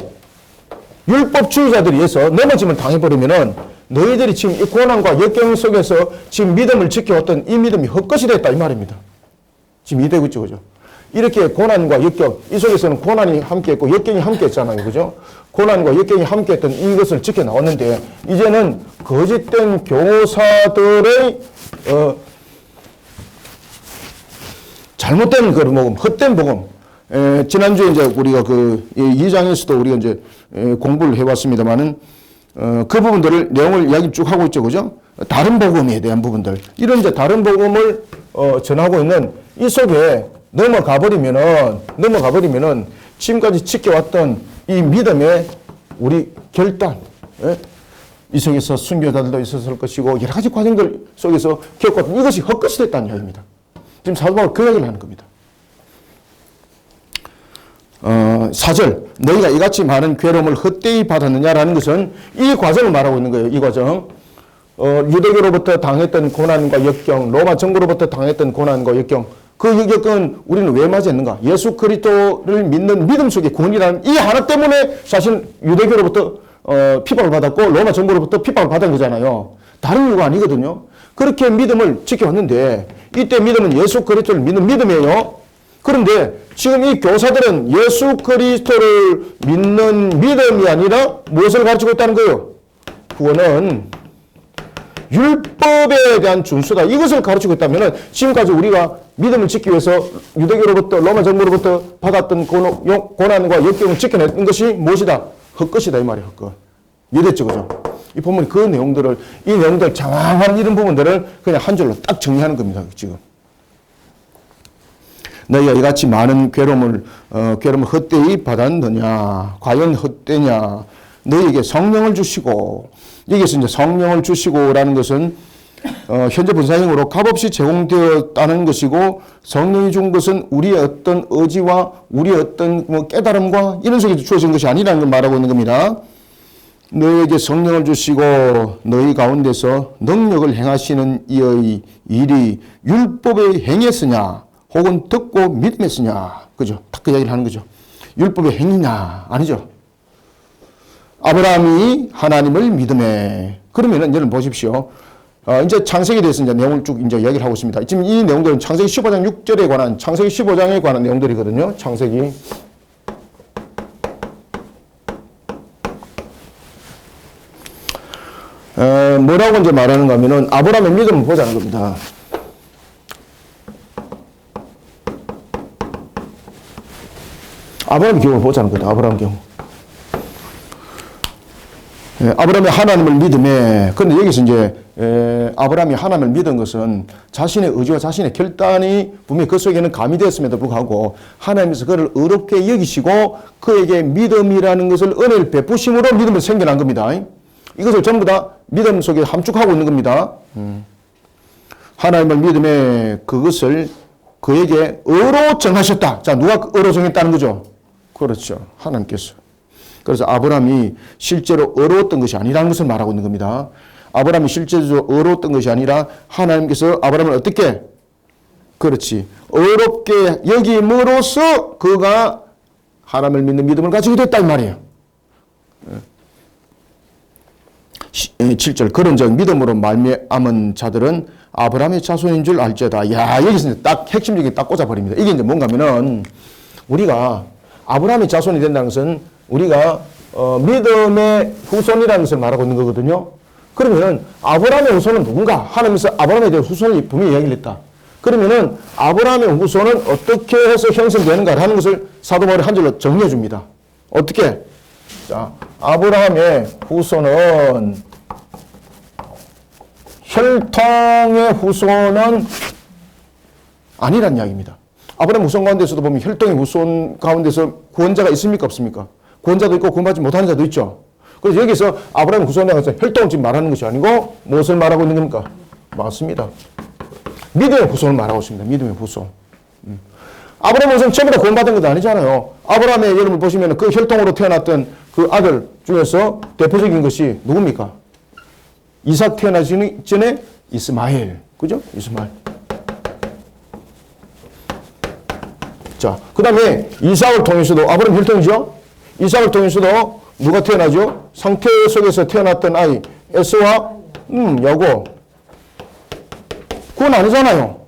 율법주의자들에 의해서 넘어짐을 당해버리면은 너희들이 지금 이 고난과 역경 속에서 지금 믿음을 지켜왔던 이 믿음이 헛것이 됐다 이 말입니다. 지금 이되고 있죠. 그죠? 이렇게 고난과 역경 이 속에서는 고난이 함께했고 역경이 함께했잖아요. 그죠? 고난과 역경이 함께했던 이것을 지켜나왔는데 이제는 거짓된 교사들의 잘못된 그런 복음, 헛된 복음. 지난주에 이제 우리가 그 2장에서도 우리가 이제 공부를 해왔습니다만은 그 부분들을 내용을 이야기 쭉 하고 있죠, 그죠? 다른 복음에 대한 부분들 이런 이제 다른 복음을 전하고 있는 이 속에 넘어가 버리면은 지금까지 지켜왔던 이 믿음의 우리 결단, 이 속에서 순교자들도 있었을 것이고 여러 가지 과정들 속에서 겪었던 이것이 헛것이 됐다는 이야기입니다. 지금 사도 바울은 그 이야기를 하는 겁니다. 4절 너희가 이같이 많은 괴로움을 헛되이 받았느냐라는 것은 이 과정을 말하고 있는 거예요. 이 과정. 유대교로부터 당했던 고난과 역경, 로마 정부로부터 당했던 고난과 역경, 그 역경은 우리는 왜 맞이했는가? 예수 그리스도를 믿는 믿음 속의 구원이라는 이 하나 때문에 사실 유대교로부터 핍박을 받았고 로마 정부로부터 핍박을 받은 거잖아요. 다른 이유가 아니거든요. 그렇게 믿음을 지켜왔는데 이때 믿음은 예수 그리스도를 믿는 믿음이에요. 그런데 지금 이 교사들은 예수 그리스도를 믿는 믿음이 아니라 무엇을 가르치고 있다는 거예요? 구원은 율법에 대한 준수다. 이것을 가르치고 있다면 지금까지 우리가 믿음을 지키기 위해서 유대교로부터 로마 정부로부터 받았던 고난과 역경을 지켜내는 것이 무엇이다? 헛것이다 이 말이에요. 헛것. 이해됐죠? 그죠? 이 본문이 이 내용들 장황한 이런 부분들을 그냥 한 줄로 딱 정리하는 겁니다. 지금. 너희가 이같이 많은 괴로움을 헛되이 받았느냐? 과연 헛되냐? 너희에게 성령을 주시고, 여기서 이제 성령을 주시고라는 것은, 현재 분사형으로 값없이 제공되었다는 것이고, 성령이 준 것은 우리의 어떤 의지와 우리의 어떤 깨달음과 이런 속에서 주어진 것이 아니라는 걸 말하고 있는 겁니다. 너희에게 성령을 주시고 너희 가운데서 능력을 행하시는 이의 일이 율법에 행했으냐 혹은 듣고 믿음했으냐. 그죠? 딱 그 이야기를 하는 거죠. 율법의 행위냐 아니죠. 아브라함이 하나님을 믿음에 그러면은 여러분 보십시오. 이제 창세기에 대해서 이제 내용을 쭉 이제 이야기를 하고 있습니다. 지금 이 내용들은 창세기 15장 6절에 관한 창세기 15장에 관한 내용들이거든요. 창세기 뭐라고 이제 말하는가 하면은 아브라함의 믿음을 보자는 겁니다. 아브라함의 경우를 보자는 거다. 아브라함 경우. 아브라함이 하나님을 믿음에, 근데 여기서 이제 아브라함이 하나님을 믿은 것은 자신의 의지와 자신의 결단이 분명히 그 속에는 가미되었음에도 불구하고 하나님께서 그를 의롭게 여기시고 그에게 믿음이라는 것을 은혜를 베푸심으로 믿음이 생겨난 겁니다. 이것을 전부 다 믿음 속에 함축하고 있는 겁니다. 하나님을 믿음에 그것을 그에게 의로 정하셨다. 자, 누가 의로 정했다는 거죠? 그렇죠. 하나님께서. 그래서 아브라함이 실제로 의로웠던 것이 아니라는 것을 말하고 있는 겁니다. 아브라함이 실제로 의로웠던 것이 아니라 하나님께서 아브라함을 어떻게? 그렇지. 의롭게 여김으로써 그가 하나님을 믿는 믿음을 가지게 됐다 이 말이에요. 7절 그런즉 믿음으로 말미암은 자들은 아브라함의 자손인 줄 알지어다. 야, 여기서 이제 딱 핵심적인 딱 꽂아버립니다. 이게 이제 뭔가면은 우리가 아브라함의 자손이 된다는 것은 우리가 믿음의 후손이라는 것을 말하고 있는 거거든요. 그러면은 아브라함의 후손은 누군가? 하나님께서 아브라함에 대한 후손을 분명히 이야기를 했다. 그러면은 아브라함의 후손은 어떻게 해서 형성되는가 하는 것을 사도 바울이 한 줄로 정리해 줍니다. 어떻게? 자, 아브라함의 후손은 혈통의 후손은 아니란 이야기입니다. 아브라함 후손 가운데서도 보면 혈통의 후손 가운데서 구원자가 있습니까? 없습니까? 구원자도 있고 구원받지 못하는 자도 있죠. 그래서 여기서 아브라함 후손에 대해서 혈통을 지금 말하는 것이 아니고 무엇을 말하고 있는 겁니까? 맞습니다. 믿음의 후손을 말하고 있습니다. 믿음의 후손. 아브라함 후손 전부 다 구원받은 것도 아니잖아요. 아브라함의 여러분 보시면 그 혈통으로 태어났던 그 아들 중에서 대표적인 것이 누굽니까? 이삭 태어나기 전에 이스마엘. 그죠? 이스마엘. 자, 그 다음에 이삭을 통해서도, 아브라함 혈통이죠? 이삭을 통해서도 누가 태어나죠? 상태 속에서 태어났던 아이, 에서와, 야곱. 그건 아니잖아요.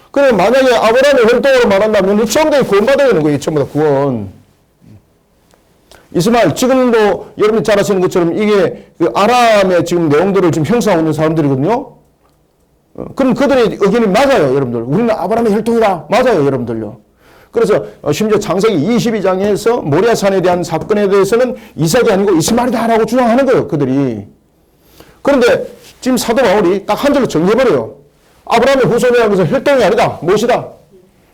그래, 만약에 아브라함의 혈통으로 말한다면, 전부 다 구원받아야 되는 거예요, 전부 다 구원. 이스마엘, 지금도 여러분이 잘 아시는 것처럼 이게 그 아람의 지금 내용들을 지금 형성하고 있는 사람들이거든요. 그럼 그들의 의견이 맞아요, 여러분들. 우리는 아브라함의 혈통이다. 맞아요, 여러분들요. 그래서 심지어 창세기 22장에서 모리아산에 대한 사건에 대해서는 이삭이 아니고 이스마엘이다라고 주장하는 거예요, 그들이. 그런데 지금 사도 바울이 딱 한 줄로 정리해버려요. 아브라함의 후손이라는 것은 혈통이 아니다. 무엇이다?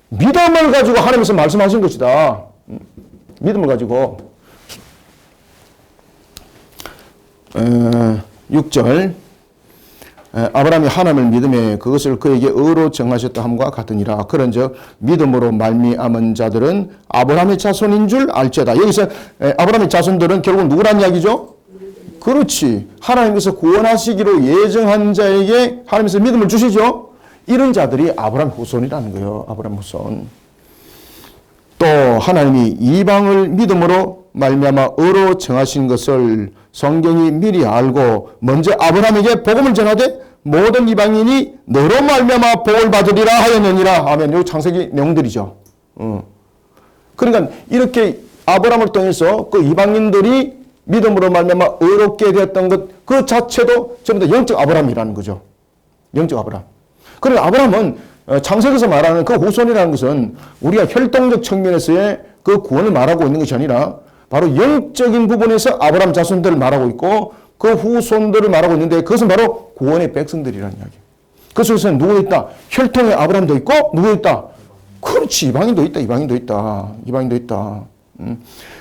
믿음을 가지고 하나님께서 말씀하신 것이다. 믿음을 가지고. 6절 아브라함이 하나님을 믿음에 그것을 그에게 의로 정하셨다 함과 같으니라. 그런즉 믿음으로 말미암은 자들은 아브라함의 자손인 줄 알지어다. 여기서 아브라함의 자손들은 결국 누구란 이야기죠? 그렇지. 하나님께서 구원하시기로 예정한 자에게 하나님께서 믿음을 주시죠. 이런 자들이 아브라함 후손이라는 거예요. 아브라함 후손. 또 하나님이 이방을 믿음으로 말미암아 의로 정하신 것을 성경이 미리 알고 먼저 아브라함에게 복음을 전하되 모든 이방인이 너로 말미암아 복을 받으리라 하였느니라. 아멘. 요 창세기 내용들이죠. 그러니까 이렇게 아브라함을 통해서 그 이방인들이 믿음으로 말미암아 의롭게 되었던 것 그 자체도 전부 다 영적 아브라함이라는 거죠. 영적 아브라함. 그러나 아브라함은 창세기에서 말하는 그 후손이라는 것은 우리가 혈통적 측면에서의 그 구원을 말하고 있는 것이 아니라 바로 영적인 부분에서 아브라함 자손들을 말하고 있고 그 후손들을 말하고 있는데 그것은 바로 구원의 백성들이라는 이야기예요. 그 속에서는 누구 있다? 혈통의 아브라함도 있고 누구 있다? 그렇지. 이방인도 있다. 이방인도 있다. 이방인도 있다.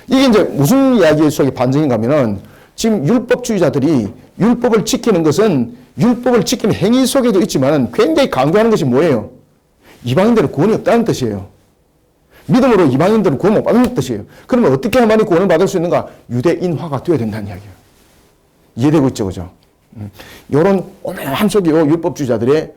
이게 이제 무슨 이야기 속의 반증인가 하면은 지금 율법주의자들이 율법을 지키는 것은 율법을 지키는 행위 속에도 있지만 굉장히 강조하는 것이 뭐예요? 이방인들은 구원이 없다는 뜻이에요. 믿음으로 이방인들은 구원 못 받는 뜻이에요. 그러면 어떻게 하만이 구원을 받을 수 있는가? 유대인화가 되어야 된다는 이야기예요. 이해되고 있죠, 그죠? 이런 오묘한 속에 율법주의자들의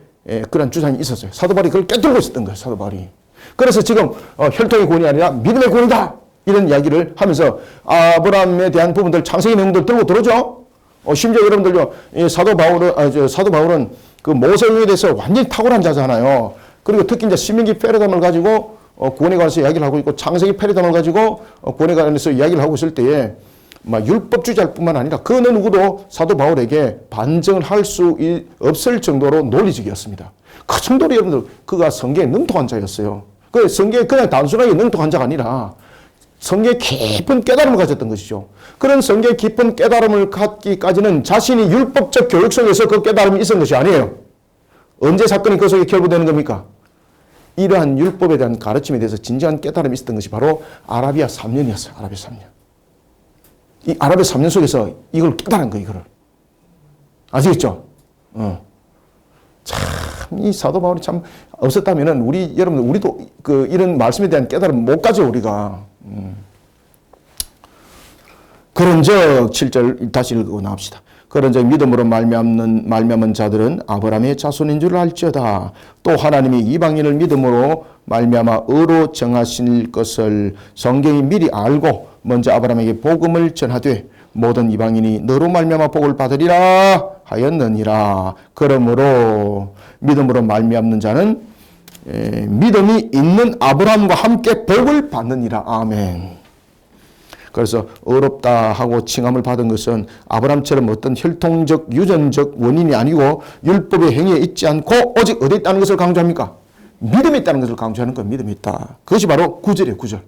그런 주장이 있었어요. 사도 바울이 그걸 꿰뚫고 있었던 거예요, 사도 바울이. 그래서 지금 혈통의 구원이 아니라 믿음의 구원이다! 이런 이야기를 하면서 아브라함에 대한 부분들, 창세기 내용들 들고 들어오죠? 심지어 여러분들요, 사도 바울은 그 모세에 대해서 완전히 탁월한 자잖아요. 그리고 특히 이제 신명기 패러다임을 가지고 구원에 관해서 이야기를 하고 있고 창세기 패러다임을 가지고 구원에 관해서 이야기를 하고 있을 때에 율법주의자일 뿐만 아니라 그 어느 누구도 사도 바울에게 반증을 할 수 없을 정도로 논리적이었습니다. 그 정도로 여러분들 그가 성경에 능통한 자였어요. 그 성경에 그냥 단순하게 능통한 자가 아니라 성경의 깊은 깨달음을 가졌던 것이죠. 그런 성경의 깊은 깨달음을 갖기까지는 자신이 율법적 교육 속에서 그 깨달음이 있었던 것이 아니에요. 언제 사건이 그 속에 결부되는 겁니까? 이러한 율법에 대한 가르침에 대해서 진지한 깨달음이 있었던 것이 바로 아라비아 3년이었어요. 아라비아 3년. 이 아라비아 3년 속에서 이걸 깨달은 거예요. 이거를. 아시겠죠? 참, 이 사도 바울이 참 없었다면은 여러분들, 우리도 이런 말씀에 대한 깨달음 못 가져, 우리가. 그런즉 7절 다시 읽고 나옵시다. 그런즉 믿음으로 말미암은 자들은 아브라함의 자손인 줄 알지어다. 또 하나님이 이방인을 믿음으로 말미암아 의로 정하실 것을 성경이 미리 알고 먼저 아브라함에게 복음을 전하되 모든 이방인이 너로 말미암아 복을 받으리라 하였느니라. 그러므로 믿음으로 말미암는 자는 믿음이 있는 아브라함과 함께 복을 받느니라. 아멘. 그래서 어렵다 하고 칭함을 받은 것은 아브라함처럼 어떤 혈통적 유전적 원인이 아니고 율법의 행위에 있지 않고 오직 어디에 있다는 것을 강조합니까? 믿음이 있다는 것을 강조하는 건 믿음이 있다. 그것이 바로 9절이에요. 9절.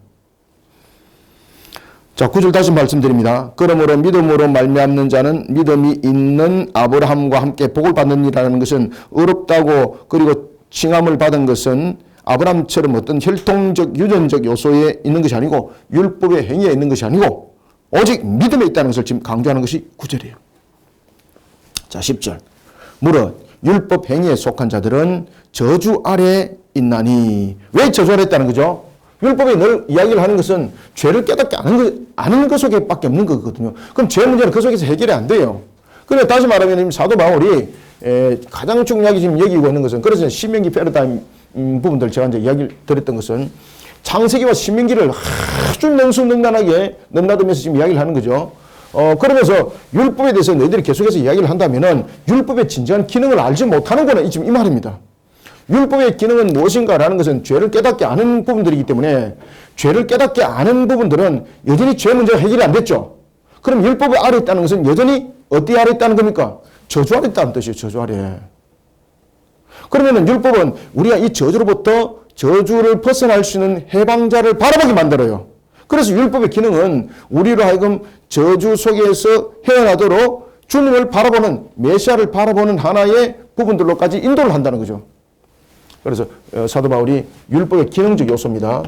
자, 9절 다시 말씀드립니다. 그러므로 믿음으로 말미암는 자는 믿음이 있는 아브라함과 함께 복을 받느니라는 것은 어렵다고 그리고 칭함을 받은 것은 아브라함처럼 어떤 혈통적 유전적 요소에 있는 것이 아니고 율법의 행위에 있는 것이 아니고 오직 믿음에 있다는 것을 지금 강조하는 것이 9절이에요. 자, 10절. 무릇 율법 행위에 속한 자들은 저주 아래 있나니. 왜 저주 아래 있다는 거죠? 율법에 늘 이야기를 하는 것은 죄를 깨닫게 아는 것 속에밖에 없는 거거든요. 그럼 죄 문제는 그 속에서 해결이 안 돼요. 그래 다시 말하면 사도 바울이 가장 중요하게 지금 여기고 있는 것은, 그래서 신명기 패러다임 부분들 제가 이제 이야기를 드렸던 것은 창세기와 신명기를 아주 능수능란하게 넘나들면서 지금 이야기를 하는 거죠. 그러면서 율법에 대해서 너희들이 계속해서 이야기를 한다면은 율법의 진정한 기능을 알지 못하는 거는 지금 이 말입니다. 율법의 기능은 무엇인가라는 것은 죄를 깨닫게 아는 부분들이기 때문에 죄를 깨닫게 아는 부분들은 여전히 죄 문제가 해결이 안 됐죠. 그럼 율법의 아래 있다는 것은 여전히 어디 아래 있다는 겁니까? 저주 아래 있다는 뜻이에요. 저주 아래. 그러면은 율법은 우리가 이 저주로부터 저주를 벗어날 수 있는 해방자를 바라보게 만들어요. 그래서 율법의 기능은 우리로 하여금 저주 속에서 헤어나도록 주님을 바라보는, 메시아를 바라보는 하나의 부분들로까지 인도를 한다는 거죠. 그래서 사도 바울이 율법의 기능적 요소입니다.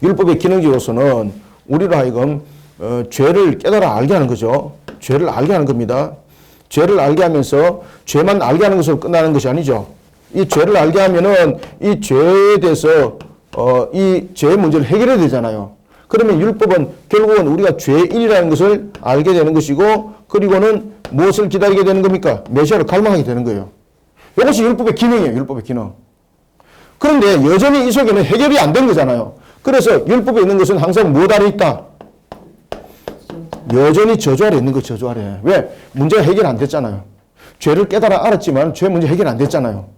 율법의 기능적 요소는 우리로 하여금 죄를 깨달아 알게 하는 거죠. 죄를 알게 하는 겁니다. 죄를 알게 하면서 죄만 알게 하는 것으로 끝나는 것이 아니죠. 이 죄를 알게 하면은 이 죄에 대해서 이 죄의 문제를 해결해야 되잖아요. 그러면 율법은 결국은 우리가 죄인이라는 것을 알게 되는 것이고, 그리고는 무엇을 기다리게 되는 겁니까? 메시아를 갈망하게 되는 거예요. 이것이 율법의 기능이에요. 율법의 기능. 그런데 여전히 이 속에는 해결이 안 된 거잖아요. 그래서 율법에 있는 것은 항상 무엇 아래 있다? 여전히 저주 아래 있는 거. 저주 아래. 왜? 문제가 해결 안 됐잖아요. 죄를 깨달아 알았지만 죄 문제 해결 안 됐잖아요.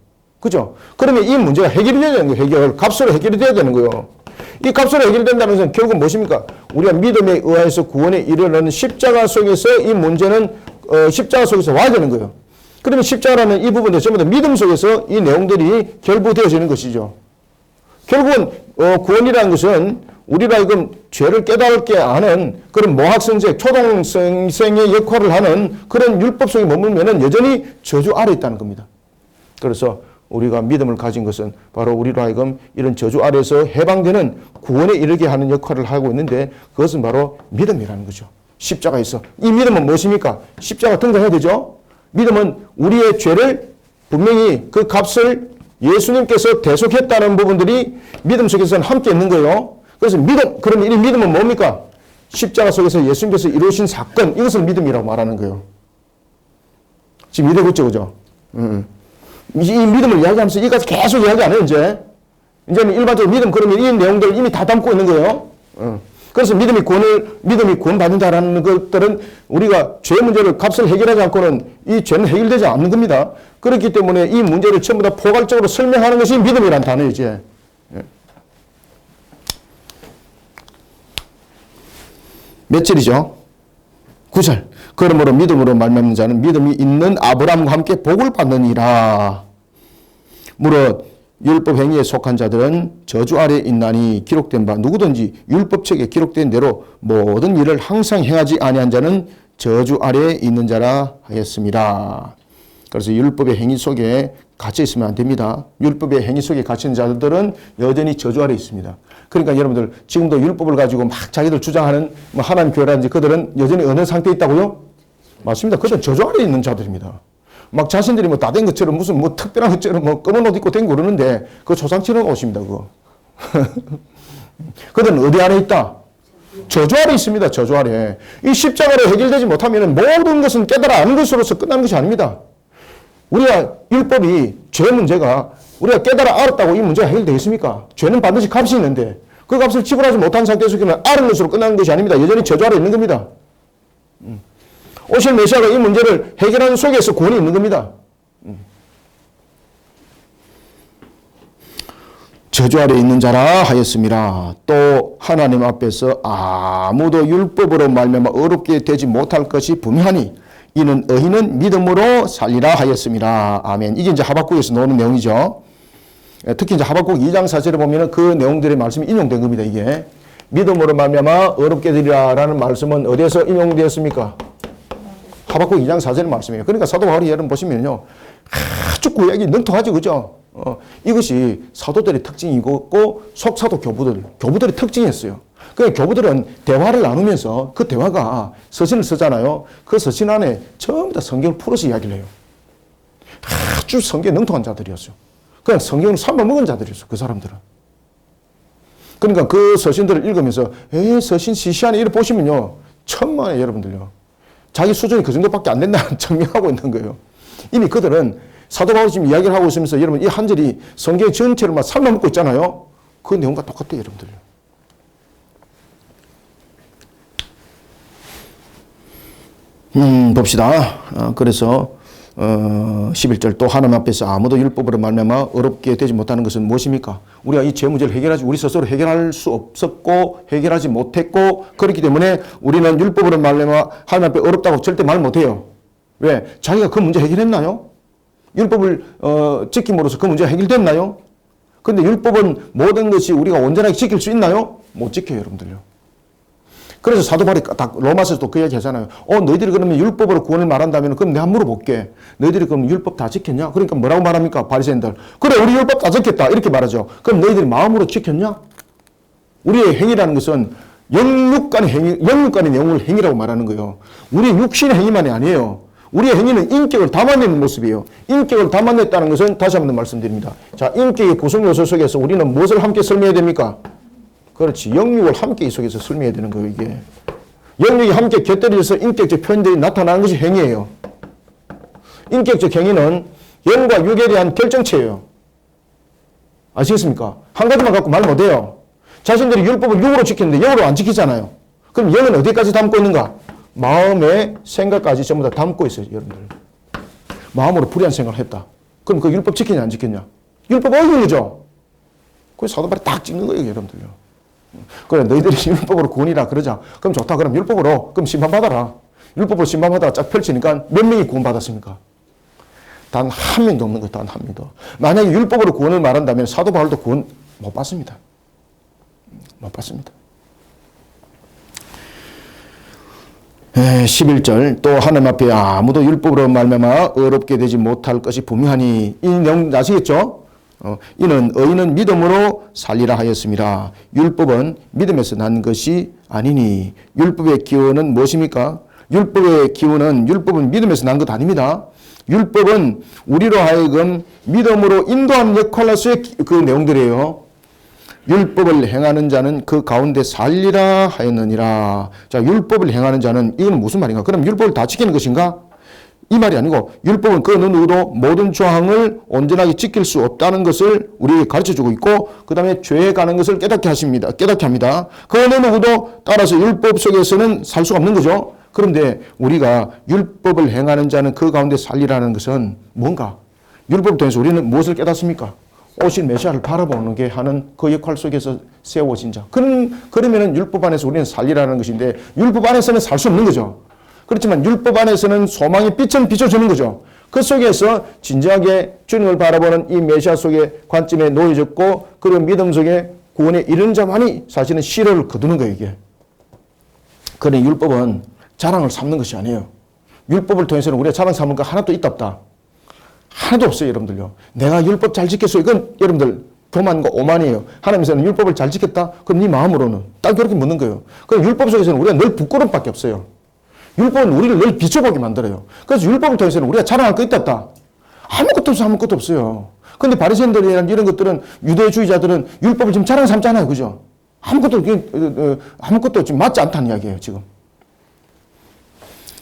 그죠? 그러면 이 문제가 해결이 돼야 되는 거예요. 해결. 값으로 해결이 돼야 되는 거예요. 이 값으로 해결된다는 것은 결국은 무엇입니까? 우리가 믿음에 의해서 구원에 이르는 십자가 속에서 이 문제는 십자가 속에서 와야 되는 거예요. 그러면 십자가라는 이 부분들 전부 다 믿음 속에서 이 내용들이 결부되어지는 것이죠. 결국은 구원이라는 것은 우리가 지금 죄를 깨닫게 하는 그런 모학성제, 초등생의 역할을 하는 그런 율법 속에 머물면은 여전히 저주 아래 있다는 겁니다. 그래서 우리가 믿음을 가진 것은 바로 우리로 하여금 이런 저주 아래에서 해방되는 구원에 이르게 하는 역할을 하고 있는데, 그것은 바로 믿음이라는 거죠. 십자가에서. 이 믿음은 무엇입니까? 십자가 등장해야 되죠. 믿음은 우리의 죄를 분명히 그 값을 예수님께서 대속했다는 부분들이 믿음 속에서는 함께 있는 거예요. 그래서 믿음, 그러면 이 믿음은 뭡니까? 십자가 속에서 예수님께서 이루신 사건, 이것을 믿음이라고 말하는 거예요. 지금 이해되겠죠, 그죠? 이 믿음을 이야기하면서 이것까지 계속 이야기 안 해요, 이제. 이제는 일반적으로 믿음, 그러면 이 내용들을 이미 다 담고 있는 거예요. 그래서 믿음이 구원받는다라는 것들은 우리가 죄 문제를 값을 해결하지 않고는 이 죄는 해결되지 않는 겁니다. 그렇기 때문에 이 문제를 전부 다 포괄적으로 설명하는 것이 믿음이라는 단어이지. 몇 절이죠? 9절. 그러므로 믿음으로 말미암는 자는 믿음이 있는 아브라함과 함께 복을 받느니라. 무릇 율법 행위에 속한 자들은 저주 아래 있나니 기록된 바 누구든지 율법책에 기록된 대로 모든 일을 항상 행하지 아니한 자는 저주 아래에 있는 자라 하였습니다. 그래서 율법의 행위 속에 갇혀 있으면 안 됩니다. 율법의 행위 속에 갇힌 자들은 여전히 저주 아래에 있습니다. 그러니까 여러분들 지금도 율법을 가지고 막 자기들 주장하는 뭐 하나님 교회라든지 그들은 여전히 어느 상태에 있다고요? 맞습니다. 그들은 저주 아래에 있는 자들입니다. 막 자신들이 뭐 다 된 것처럼 무슨 뭐 특별한 것처럼 뭐 검은 옷 입고 댕고 그러는데 그거 조상치는 옷입니다. 그거. 그들은 어디 안에 있다? 저주 아래 있습니다. 저주 아래. 이 십자가로 해결되지 못하면 모든 것은 깨달아 아는 것으로서 끝나는 것이 아닙니다. 우리가 율법이 죄 문제가 우리가 깨달아 알았다고 이 문제가 해결되겠습니까? 죄는 반드시 값이 있는데 그 값을 지불하지 못한 상태에서 그냥 아는 것으로 끝나는 것이 아닙니다. 여전히 저주 아래 있는 겁니다. 오실 메시아가 이 문제를 해결하는 속에서 구원이 있는 겁니다. 저주 아래 있는 자라 하였습니다. 또 하나님 앞에서 아무도 율법으로 말미암아 어렵게 되지 못할 것이 분명하니 이는 의인은 믿음으로 살리라 하였습니다. 아멘. 이게 이제 하박국에서 나오는 내용이죠. 특히 이제 하박국 2장 4절에 보면은 그 내용들의 말씀이 인용된 겁니다. 이게 믿음으로 말미암아 어렵게 되리라라는 말씀은 어디에서 인용되었습니까? 하박국 2장 4절의 말씀이에요. 그러니까 사도 바울이 여러분 보시면요. 아주 구약이 능통하죠. 그죠? 이것이 사도들의 특징이고 속사도 교부들의 특징이었어요. 그 교부들은 대화를 나누면서 그 대화가 서신을 쓰잖아요. 그 서신 안에 전부 다 성경을 풀어서 이야기를 해요. 아주 성경에 능통한 자들이었어요. 그냥 성경을 삼아먹은 자들이었어요. 그 사람들은. 그러니까 그 서신들을 읽으면서 서신 시시안에 이렇게 보시면요. 천만에 여러분들요. 자기 수준이 그 정도밖에 안 된다는 증명하고 있는 거예요. 이미 그들은 사도 바울이 지금 이야기를 하고 있으면서 여러분 이 한 절이 성경 전체를 막 삶아먹고 있잖아요. 그 내용과 똑같아요. 여러분들요. 봅시다. 그래서 11절 또 하나님 앞에서 아무도 율법으로 말미암아 어렵게 되지 못하는 것은 무엇입니까? 우리가 이 죄 문제를 해결하지 우리 스스로 해결할 수 없었고 해결하지 못했고 그렇기 때문에 우리는 율법으로 말미암아 하나님 앞에 어렵다고 절대 말 못해요. 왜? 자기가 그 문제 해결했나요? 율법을 지킴으로써 그 문제가 해결됐나요? 그런데 율법은 모든 것이 우리가 온전하게 지킬 수 있나요? 못 지켜요. 여러분들요. 그래서 사도 바울이 딱 로마서도 그 얘기 하잖아요. 너희들이 그러면 율법으로 구원을 말한다면 그럼 내가 물어볼게. 너희들이 그럼 율법 다 지켰냐? 그러니까 뭐라고 말합니까? 바리새인들. 그래 우리 율법 다 지켰다. 이렇게 말하죠. 그럼 너희들이 마음으로 지켰냐? 우리의 행위라는 것은 영육간의 내용을 행위라고 말하는 거예요. 우리의 육신의 행위만이 아니에요. 우리의 행위는 인격을 담아내는 모습이에요. 인격을 담아냈다는 것은 다시 한번 말씀드립니다. 자, 인격의 구성 요소 속에서 우리는 무엇을 함께 설명해야 됩니까? 그렇지. 영육을 함께 이 속에서 설명해야 되는 거예요, 이게. 영육이 함께 곁들여서 인격적 표현들이 나타나는 것이 행위예요. 인격적 행위는 영과 육에 대한 결정체예요. 아시겠습니까? 한 가지만 갖고 말 못해요. 자신들이 율법을 육으로 지키는데 영으로 안 지키잖아요. 그럼 영은 어디까지 담고 있는가? 마음의 생각까지 전부 다 담고 있어요, 여러분들. 마음으로 불의한 생각을 했다. 그럼 그 율법 지키냐, 안 지켰냐? 율법 어기는 거죠? 그래서 사도 바울이 딱 찍는 거예요, 여러분들요. 그래, 너희들이 율법으로 구원이라 그러자. 그럼 좋다. 그럼 율법으로, 그럼 심판받아라. 율법으로 심판받아라 쫙 펼치니까 몇 명이 구원받았습니까? 단 한 명도 없는 거예요, 단 한 명도. 만약에 율법으로 구원을 말한다면 사도 바울도 구원 못 받습니다. 못 받습니다. 11절 또 하나님 앞에 아무도 율법으로 말미암아 어렵게 되지 못할 것이 분명하니 이 내용 아시겠죠? 이는 의인은 믿음으로 살리라 하였습니다. 율법은 믿음에서 난 것이 아니니 율법의 기원은 무엇입니까? 율법은 믿음에서 난 것 아닙니다. 율법은 우리로 하여금 믿음으로 인도하는 역할로서의 그 내용들이에요. 율법을 행하는 자는 그 가운데 살리라 하였느니라. 자, 율법을 행하는 자는 이건 무슨 말인가? 그럼 율법을 다 지키는 것인가? 이 말이 아니고 율법은 그 어느 누구도 모든 조항을 온전하게 지킬 수 없다는 것을 우리에게 가르쳐주고 있고 그 다음에 죄에 가는 것을 깨닫게 합니다. 그 어느 누구도 따라서 율법 속에서는 살 수가 없는 거죠. 그런데 우리가 율법을 행하는 자는 그 가운데 살리라는 것은 뭔가? 율법을 통해서 우리는 무엇을 깨닫습니까? 오실 메시아를 바라보는 게 하는 그 역할 속에서 세워진 자. 그러면은 율법 안에서 우리는 살리라는 것인데 율법 안에서는 살 수 없는 거죠. 그렇지만 율법 안에서는 소망의 빛은 비춰주는 거죠. 그 속에서 진지하게 주님을 바라보는 이 메시아 속의 관점에 놓여졌고 그리고 믿음 속에 구원에 이르는 자만이 사실은 시로를 거두는 거예요, 이게. 그러니 율법은 자랑을 삼는 것이 아니에요. 율법을 통해서는 우리가 자랑 삼을 거 하나도 있다 없다. 하나도 없어요, 여러분들요. 내가 율법 잘 지켰어. 이건 여러분들 교만과 오만이에요. 하나님께서는 율법을 잘 지켰다? 그럼 네 마음으로는 딱 그렇게 묻는 거예요. 그럼 율법 속에서는 우리가 늘 부끄러움밖에 없어요. 율법은 우리를 늘 비춰보게 만들어요. 그래서 율법을 통해서는 우리가 자랑할 거 있다 없다? 아무것도 없어, 아무것도 없어요. 근데 바리새인들이나 이런 것들은 유대주의자들은 율법을 지금 자랑 삼잖아요, 그죠? 아무것도 지금 맞지 않다는 이야기예요, 지금.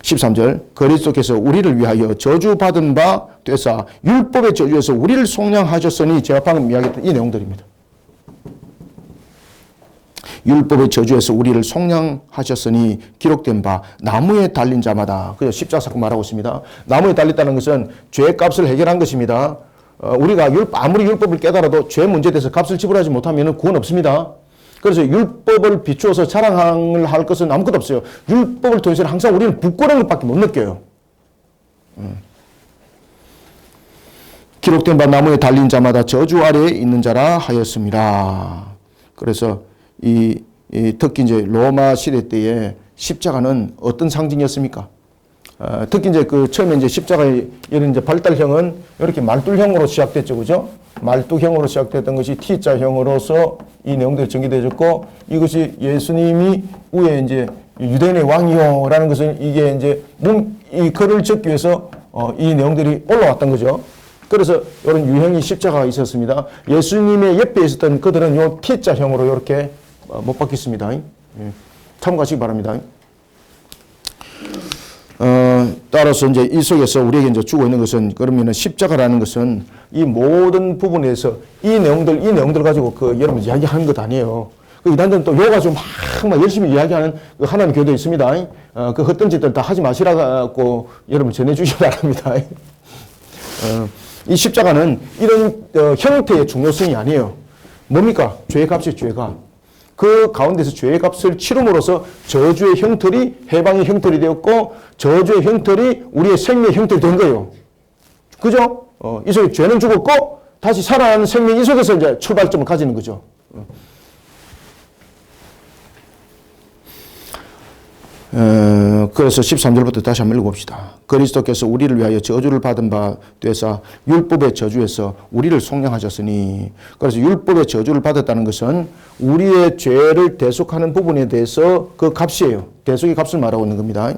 13절 그리스도께서 우리를 위하여 저주받은 바 되사 율법의 저주에서 우리를 속량하셨으니 제가 방금 이야기했던 이 내용들입니다. 율법의 저주에서 우리를 속량하셨으니 기록된 바 나무에 달린 자마다 그죠? 십자가 사건 말하고 있습니다. 나무에 달렸다는 것은 죄의 값을 해결한 것입니다. 우리가 아무리 율법을 깨달아도 죄 문제에 대해서 값을 지불하지 못하면 구원 없습니다. 그래서 율법을 비추어서 자랑을 할 것은 아무것도 없어요. 율법을 통해서는 항상 우리는 부끄러운 것밖에 못 느껴요. 기록된 바 나무에 달린 자마다 저주 아래에 있는 자라 하였습니다. 그래서 특히 이제 로마 시대 때에 십자가는 어떤 상징이었습니까? 특히 이제 처음에 이제 십자가의 이런 이제 발달형은 이렇게 말뚝형으로 시작됐죠, 그죠? 말뚝형으로 시작됐던 것이 T자형으로서 이 내용들이 전개되어졌고, 이것이 예수님이 위에 이제 유대인의 왕이요라는 것은 이게 이제 이 글을 적기 위해서 이 내용들이 올라왔던 거죠. 그래서 이런 유형이 십자가가 있었습니다. 예수님의 옆에 있었던 그들은 요 T자형으로 이렇게 못 박혔습니다. 참고하시기 바랍니다. 따라서 이제 이 속에서 우리에게 이제 주고 있는 것은 그러면은 십자가라는 것은 이 모든 부분에서 이 내용들 가지고 여러분 이야기하는 것 아니에요. 이단들은 또 요 가지고 막 열심히 이야기하는 하나님 교도 있습니다. 그 헛된 짓들 다 하지 마시라고 여러분 전해주시기 바랍니다. 이 십자가는 이런 형태의 중요성이 아니에요. 뭡니까? 죄의 값이 죄가. 그 가운데서 죄의 값을 치름으로써 저주의 형틀이 해방의 형틀이 되었고 저주의 형틀이 우리의 생명의 형틀이 된 거예요. 그죠? 이 속에 죄는 죽었고 다시 살아나는 생명이 이 속에서 이제 출발점을 가지는 거죠. 그래서 13절부터 다시 한번 읽어봅시다. 그리스도께서 우리를 위하여 저주를 받은 바 되사 율법의 저주에서 우리를 속량하셨으니, 그래서 율법의 저주를 받았다는 것은 우리의 죄를 대속하는 부분에 대해서 그 값이에요. 대속의 값을 말하고 있는 겁니다.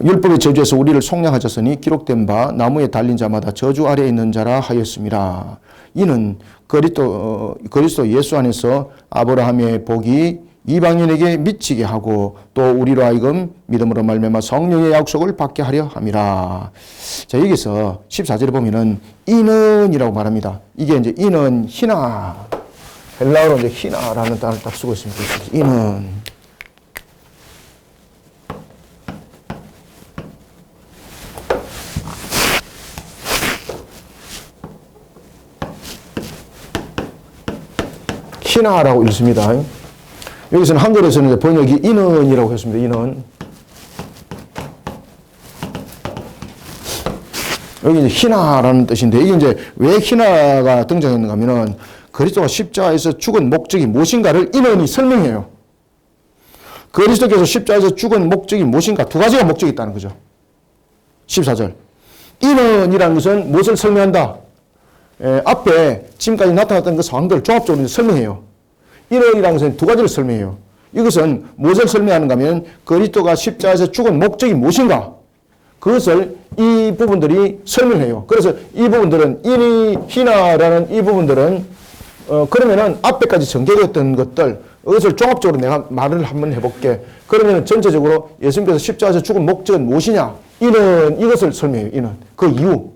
율법의 저주에서 우리를 속량하셨으니 기록된 바 나무에 달린 자마다 저주 아래에 있는 자라 하였습니다. 이는 그리스도 예수 안에서 아브라함의 복이 이방인에게 미치게 하고 또 우리로 하여금 믿음으로 말미암아 성령의 약속을 받게 하려 함이라. 자, 여기서 14절에 보면은 이는이라고 말합니다. 이게 이제 이는 희나, 헬라어로 이제 희나라는 단어를 딱 쓰고 있습니다. 이는. 희나라고 읽습니다. 여기서는 한글에서는 번역이 인언이라고 했습니다. 인언. 여기 이제 희나라는 뜻인데, 이게 이제 왜 희나가 등장했는가 하면은 그리스도가 십자가에서 죽은 목적이 무엇인가를 인언이 설명해요. 그리스도께서 십자가에서 죽은 목적이 무엇인가? 두 가지가 목적이 있다는 거죠. 14절. 인언이라는 것은 무엇을 설명한다? 앞에 지금까지 나타났던 그 상황들을 종합적으로 설명해요. 인언이라는 것은 두 가지를 설명해요. 이것은 무엇을 설명하는가 하면 그리스도가 십자가에서 죽은 목적이 무엇인가? 그것을 이 부분들이 설명해요. 그래서 이 부분들은 인이 희나라는 이 부분들은 그러면은 앞에까지 전개되었던 것들 이것을 종합적으로 내가 말을 한번 해볼게. 그러면 전체적으로 예수님께서 십자가에서 죽은 목적은 무엇이냐? 이는 이것을 설명해요. 이는 그 이유.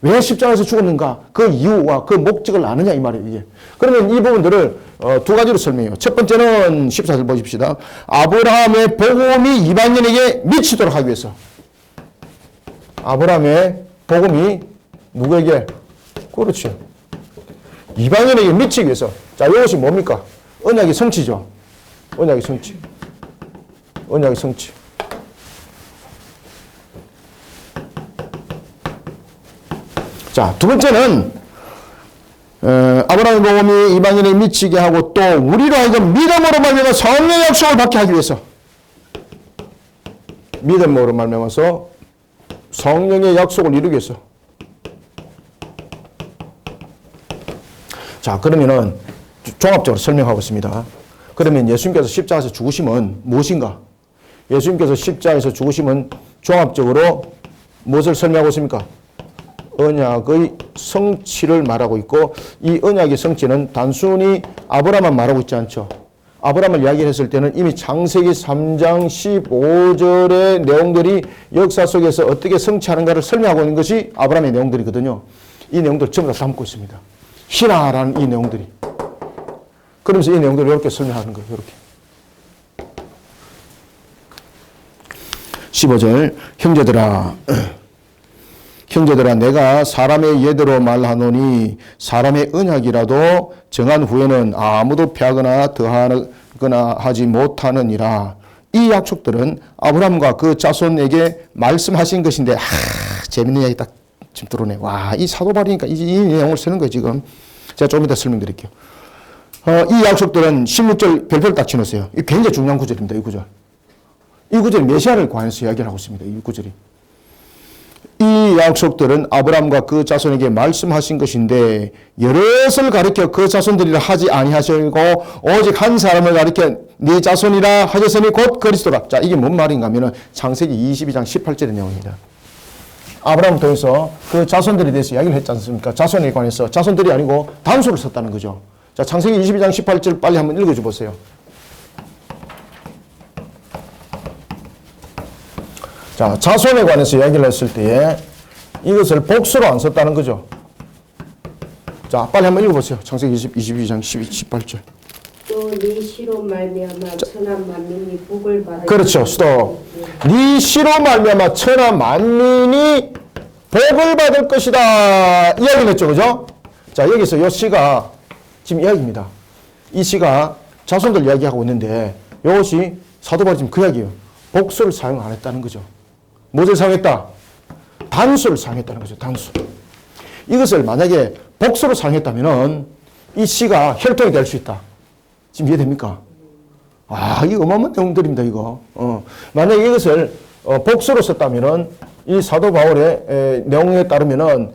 왜 십자가에서 죽었는가? 그 이유와 그 목적을 아느냐 이 말이에요. 이게. 그러면 이 부분들을 두 가지로 설명해요. 첫 번째는 14절 보십시다. 아브라함의 복음이 이방인에게 미치도록 하기 위해서. 아브라함의 복음이 누구에게? 그렇죠. 이방인에게 미치기 위해서. 자, 이것이 뭡니까? 언약의 성취죠. 언약의 성취. 언약의 성취. 자, 두 번째는 아브라함의 복음이 이방인을 미치게 하고 또 우리로 하여금 믿음으로 말미암아 성령의 약속을 받게 하기 위해서 믿음으로 말미암아서 성령의 약속을 이루기 위해서. 자, 그러면은 종합적으로 설명하고 있습니다. 그러면 예수님께서 십자가에서 죽으심은 무엇인가? 예수님께서 십자가에서 죽으심은 종합적으로 무엇을 설명하고 있습니까? 언약의 성취를 말하고 있고, 이 언약의 성취는 단순히 아브라함만 말하고 있지 않죠. 아브라함을 이야기했을 때는 이미 창세기 3장 15절의 내용들이 역사 속에서 어떻게 성취하는가를 설명하고 있는 것이 아브라함의 내용들이거든요. 이 내용들 전부 다 담고 있습니다. 신하라는 이 내용들이. 그러면서 이 내용들을 이렇게 설명하는 거예요. 이렇게. 15절 형제들아 내가 사람의 예대로 말하노니 사람의 언약이라도 정한 후에는 아무도 패하거나 더하거나 하지 못하느니라. 이 약속들은 아브라함과 그 자손에게 말씀하신 것인데 재밌는 이야기 딱 지금 들어오네. 와, 이 사도 바울이니까 이 내용을 쓰는 거예요. 지금 제가 좀 이따 설명드릴게요. 이 약속들은 16절 별표를 딱 치놓으세요. 이 굉장히 중요한 구절입니다. 이 구절. 이 구절이 메시아를 관해서 이야기를 하고 있습니다. 이 구절이. 이 약속들은 아브라함과 그 자손에게 말씀하신 것인데 여럿을 가리켜 그 자손들이라 하지 아니하시고 오직 한 사람을 가리켜 네 자손이라 하셨으니 곧 그리스도라. 자, 이게 뭔 말인가 하면은 창세기 22장 18절의 내용입니다. 아브라함을 통해서 그 자손들에 대해서 이야기를 했지 않습니까? 자손에 관해서 자손들이 아니고 단수를 썼다는 거죠. 자, 창세기 22장 18절 빨리 한번 읽어줘 보세요. 자, 자손에 관해서 이야기를 했을 때에 이것을 복수로 안 썼다는 거죠. 자, 빨리 한번 읽어보세요. 창세기 22장 18절. 또 네 씨로 말미암아 천하 만민이 복을 받을 그렇죠. 스톱. 네 씨로 말미암아 천하 만민이 복을 받을 것이다. 이야기를 했죠. 그죠? 자, 여기서 이 시가 지금 이야기입니다. 이 시가 자손들 이야기하고 있는데 이것이 사도 바울이 지금 그 이야기예요. 복수를 사용 안 했다는 거죠. 무엇을 사용했다? 단수를 사용했다는 거죠. 단수. 이것을 만약에 복수로 사용했다면 이 시가 혈통이 될 수 있다. 지금 이해됩니까? 아, 이거 어마어마한 내용들입니다. 이거. 만약에 이것을 복수로 썼다면은 이 사도 바울의 내용에 따르면은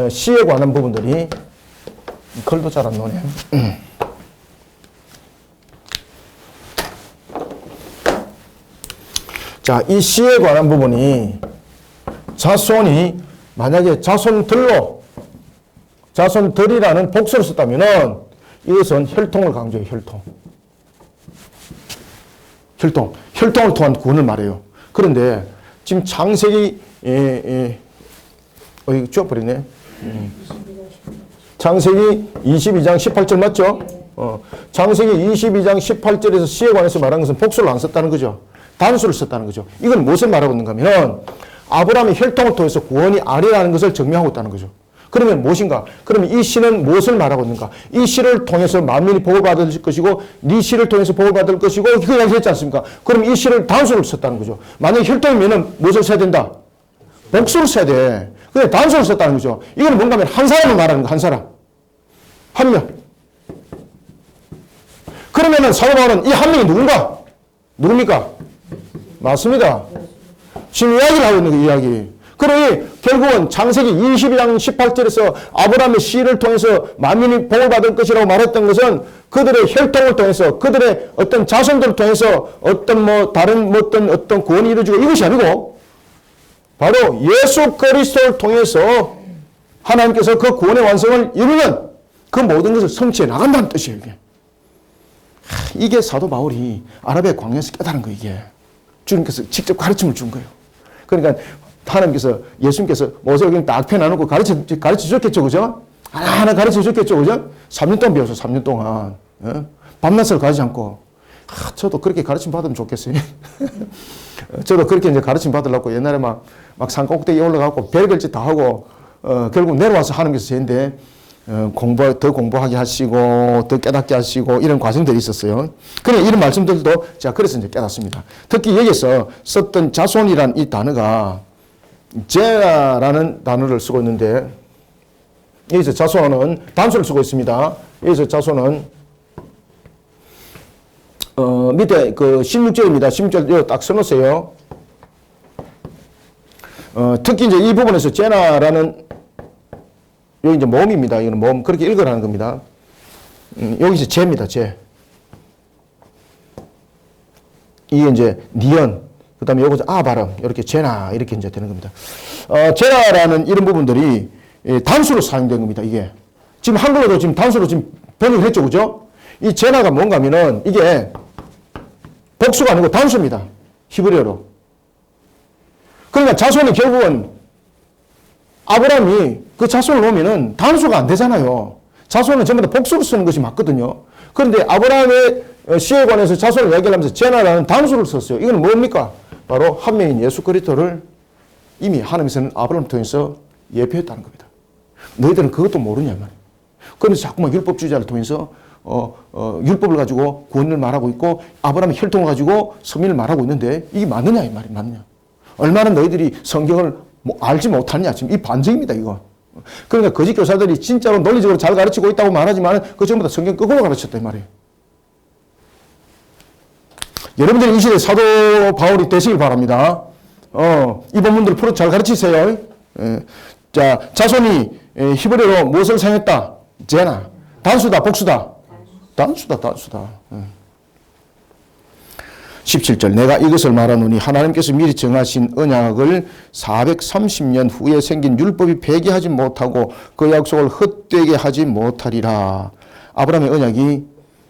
시에 관한 부분들이 글도 잘 안 나오네. 자, 이 시에 관한 부분이 자손이 만약에 자손들이라는 복수를 썼다면은 이것은 혈통을 강조해요. 혈통을 통한 구원을 말해요. 그런데 지금 창세기 이거 지워버리네. 창세기 22장 18절 맞죠? 창세기 22장 18절에서 시에 관해서 말한 것은 복수를 안 썼다는 거죠. 단수를 썼다는 거죠. 이건 무엇을 말하고 있는가 하면 아브라함의 혈통을 통해서 구원이 아니라는 것을 증명하고 있다는 거죠. 그러면 무엇인가? 그러면 이 시는 무엇을 말하고 있는가? 이 시를 통해서 만민이 복을 받을 것이고 네 시를 통해서 복을 받을 것이고 그 이야기 했지 않습니까? 그럼 이 시를 단수를 썼다는 거죠. 만약에 혈통이면 무엇을 써야 된다? 복수를 써야 돼. 근데 단수를 썼다는 거죠. 이건 뭔가 하면 한 사람을 말하는 거, 한 사람. 한 명. 그러면은 사도 바울은 이 한 명이 누군가? 누굽니까? 맞습니다. 지금 이야기를 하고 있는 거, 이야기. 그러니 결국은 창세기 22장 18절에서 아브라함의 씨를 통해서 만민이 복을 받을 것이라고 말했던 것은 그들의 혈통을 통해서 그들의 어떤 자손들을 통해서 어떤 다른 어떤 구원이 이루어지고 이것이 아니고 바로 예수 그리스도를 통해서 하나님께서 그 구원의 완성을 이루는 그 모든 것을 성취해 나간다는 뜻이에요. 이게 사도 바울이 아라비아 광야에서 깨달은 거예요. 이게 주님께서 직접 가르침을 준 거예요. 그러니까 하나님께서 예수님께서 모세에게 딱 펴놔놓고 가르쳐 줬겠죠, 그죠? 하나하나 가르쳐 줬겠죠, 그죠? 3년 동안 배웠어, 3년 동안. 밤낮을 가지 않고. 저도 그렇게 가르침 받으면 좋겠어요. 저도 그렇게 이제 가르침 받으려고 옛날에 막 산 꼭대기에 올라가고 별별 짓 다 하고, 결국 내려와서 하나님께서 저인데, 더 공부하게 하시고, 더 깨닫게 하시고, 이런 과정들이 있었어요. 그래, 이런 말씀들도 제가 그래서 이제 깨닫습니다. 특히 여기서 썼던 자손이란 이 단어가 제라는 단어를 쓰고 있는데 여기서 자손은 단수를 쓰고 있습니다. 여기서 자손은 밑에 그 16절입니다. 16절 여기 딱 써놓으세요. 특히 이제 이 부분에서 제나라는 여기 이제 모음입니다. 이거는 모음. 그렇게 읽으라는 겁니다. 여기서 제입니다. 제. 이게 이제 니언. 그 다음에 요거 아 발음. 이렇게 제나. 이렇게 이제 되는 겁니다. 제나라는 이런 부분들이 단수로 사용된 겁니다. 이게. 지금 한글로도 지금 단수로 지금 번역을 했죠. 그죠? 이 제나가 뭔가 하면은 이게 복수가 아니고 단수입니다. 히브리어로. 그러니까 자손은 결국은 아브라함이 그 자손을 놓으면은 단수가 안 되잖아요. 자손은 전부 다 복수로 쓰는 것이 맞거든요. 그런데 아브라함의 시에 관해서 자손을 이야기하면서 제나라는 단수를 썼어요. 이건 뭡니까? 바로 한 명인 예수 그리스도를 이미 하나님께서는 아브라함을 통해서 예표했다는 겁니다. 너희들은 그것도 모르냐 말이에요. 그러면서 자꾸만 율법주의자를 통해서 율법을 가지고 구원을 말하고 있고 아브라함의 혈통을 가지고 성민을 말하고 있는데 이게 맞느냐 이 말이 맞느냐. 얼마나 너희들이 성경을 알지 못하느냐. 지금 이 반증입니다 이거. 그러니까 거짓 교사들이 진짜로 논리적으로 잘 가르치고 있다고 말하지만 그 전부 다 성경 거꾸로 가르쳤다 이 말이에요. 여러분들이 이 시대에 사도 바울이 되시길 바랍니다. 이 본문들을 풀어 잘 가르치세요. 자, 자손이 히브리어로 무엇을 사용했다? 제나. 단수다, 복수다? 단수다. 17절 내가 이것을 말하노니 하나님께서 미리 정하신 언약을 430년 후에 생긴 율법이 폐기하지 못하고 그 약속을 헛되게 하지 못하리라. 아브라함의 언약이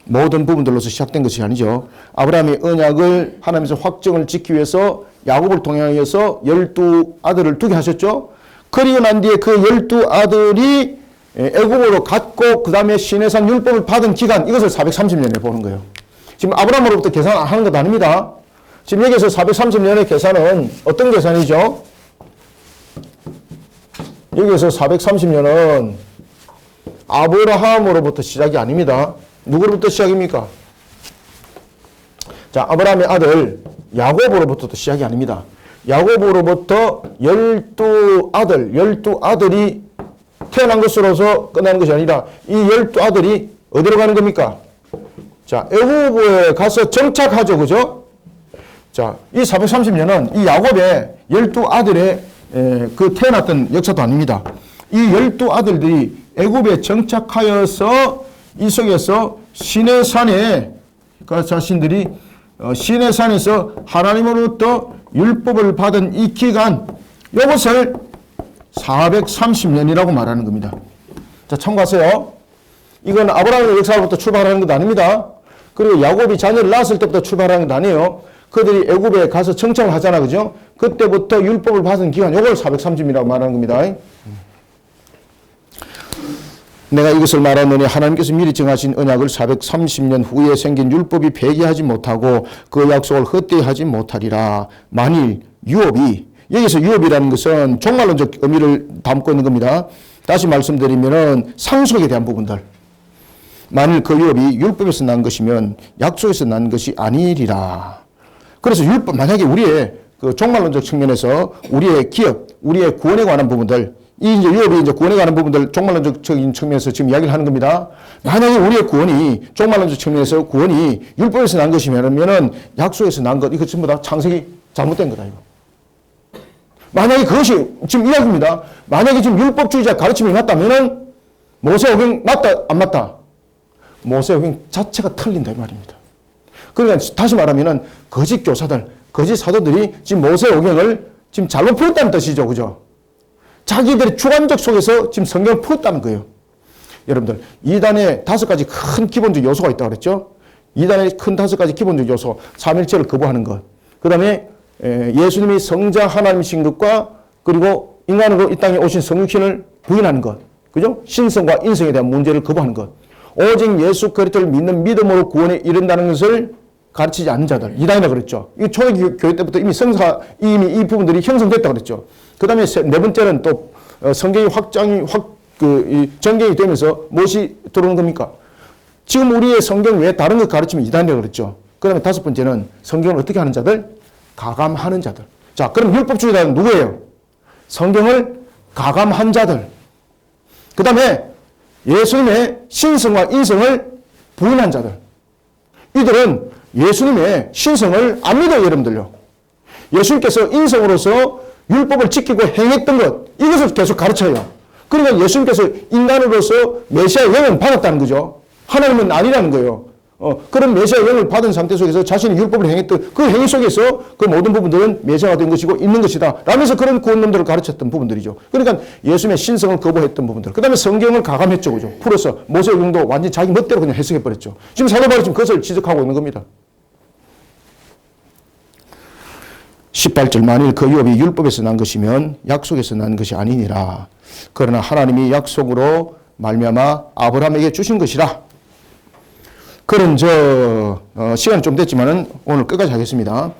모든 부분들로서 시작된 것이 아니죠. 아브라함의 언약을 하나님께서 확정을 지키기 위해서 야곱을 통하여서 12아들을 두게 하셨죠. 그리고 난 뒤에 그 12아들이 애굽으로 갔고 그 다음에 시내산 율법을 받은 기간 이것을 430년에 보는 거예요. 지금 아브라함으로부터 계산하는 것 아닙니다. 지금 여기서 430년의 계산은 어떤 계산이죠? 여기서 430년은 아브라함으로부터 시작이 아닙니다. 누구로부터 시작입니까? 자, 아브라함의 아들 야곱으로부터도 시작이 아닙니다. 야곱으로부터 12아들이 태어난 것으로서 끝나는 것이 아니라 이 12아들이 어디로 가는 겁니까? 자, 애굽에 가서 정착하죠. 그죠? 자, 이 430년은 이 야곱의 12아들의 그 태어났던 역사도 아닙니다. 이 12아들들이 애굽에 정착하여서 이 속에서 시내산에 그 자신들이 시내산에서 하나님으로부터 율법을 받은 이 기간 이것을 430년이라고 말하는 겁니다. 자, 참고하세요. 이건 아브라함의 역사로부터 출발하는 것 아닙니다. 그리고 야곱이 자녀를 낳았을 때부터 출발하는 것 아니에요. 그들이 애굽에 가서 정착을 하잖아. 그죠? 그때부터 율법을 받은 기간 이걸 430이라고 말하는 겁니다. 내가 이것을 말하노니 하나님께서 미리 정하신 언약을 430년 후에 생긴 율법이 폐기하지 못하고 그 약속을 헛되이 하지 못하리라. 만일 유업이 여기서 유업이라는 것은 종말론적 의미를 담고 있는 겁니다. 다시 말씀드리면은 상속에 대한 부분들. 만일 그 유업이 율법에서 난 것이면 약속에서 난 것이 아니리라. 그래서 율법 만약에 우리의 그 종말론적 측면에서 우리의 기업, 우리의 구원에 관한 부분들 이 이제 유업이 이제 구원에 관한 부분들 종말론적인 측면에서 지금 이야기를 하는 겁니다. 만약에 우리의 구원이 종말론적 측면에서 구원이 율법에서 난 것이면은 약속에서 난 것 이거 전부 다 창세기 잘못된 거다 이거. 만약에 그것이 지금 이야기입니다. 만약에 지금 율법주의자 가르침이 맞다면은 모세오경 맞다 안 맞다? 모세오경 자체가 틀린다 이 말입니다. 그러니까 다시 말하면은 거짓 교사들, 거짓 사도들이 지금 모세오경을 지금 잘못 풀었다는 뜻이죠, 그죠? 자기들의 주관적 속에서 지금 성경을 풀었다는 거예요. 여러분들, 이단에 5가지 큰 기본적 요소가 있다고 그랬죠? 이단의 큰 5가지 기본적 요소, 삼일체를 거부하는 것. 그 다음에 예수님이 성자 하나님이신 것과 그리고 인간으로 이 땅에 오신 성육신을 부인하는 것. 그죠? 신성과 인성에 대한 문제를 거부하는 것. 오직 예수 그리스도를 믿는 믿음으로 구원에 이른다는 것을 가르치지 않는 자들. 이단이라고 그랬죠. 이 초대교회 때부터 이미 이미 이 부분들이 형성됐다고 그랬죠. 그 다음에 네 번째는 또 성경이 전경이 되면서 무엇이 들어오는 겁니까? 지금 우리의 성경 외에 다른 것 가르치면 이단이라고 그랬죠. 그 다음에 5번째는 성경을 어떻게 하는 자들? 가감하는 자들. 자, 그럼 율법주의자는 누구예요? 성경을 가감한 자들. 그 다음에 예수님의 신성과 인성을 부인한 자들. 이들은 예수님의 신성을 안 믿어요, 여러분들요. 예수님께서 인성으로서 율법을 지키고 행했던 것, 이것을 계속 가르쳐요. 그러니까 예수님께서 인간으로서 메시아의 영을 받았다는 거죠. 하나님은 아니라는 거예요. 그런 메시아의 영을 받은 상태 속에서 자신이 율법을 행했던 그 행위 속에서 그 모든 부분들은 메시아가 된 것이고 있는 것이다 라면서 그런 구원론들을 가르쳤던 부분들이죠. 그러니까 예수님의 신성을 거부했던 부분들. 그 다음에 성경을 가감했죠. 그죠? 풀어서 모세의 영도 완전히 자기 멋대로 그냥 해석해버렸죠. 지금 사도 바울이 지금 그것을 지적하고 있는 겁니다. 18절 만일 그 유업이 율법에서 난 것이면 약속에서 난 것이 아니니라. 그러나 하나님이 약속으로 말미암아 아브라함에게 주신 것이라. 그런 시간이 좀 됐지만은 오늘 끝까지 하겠습니다.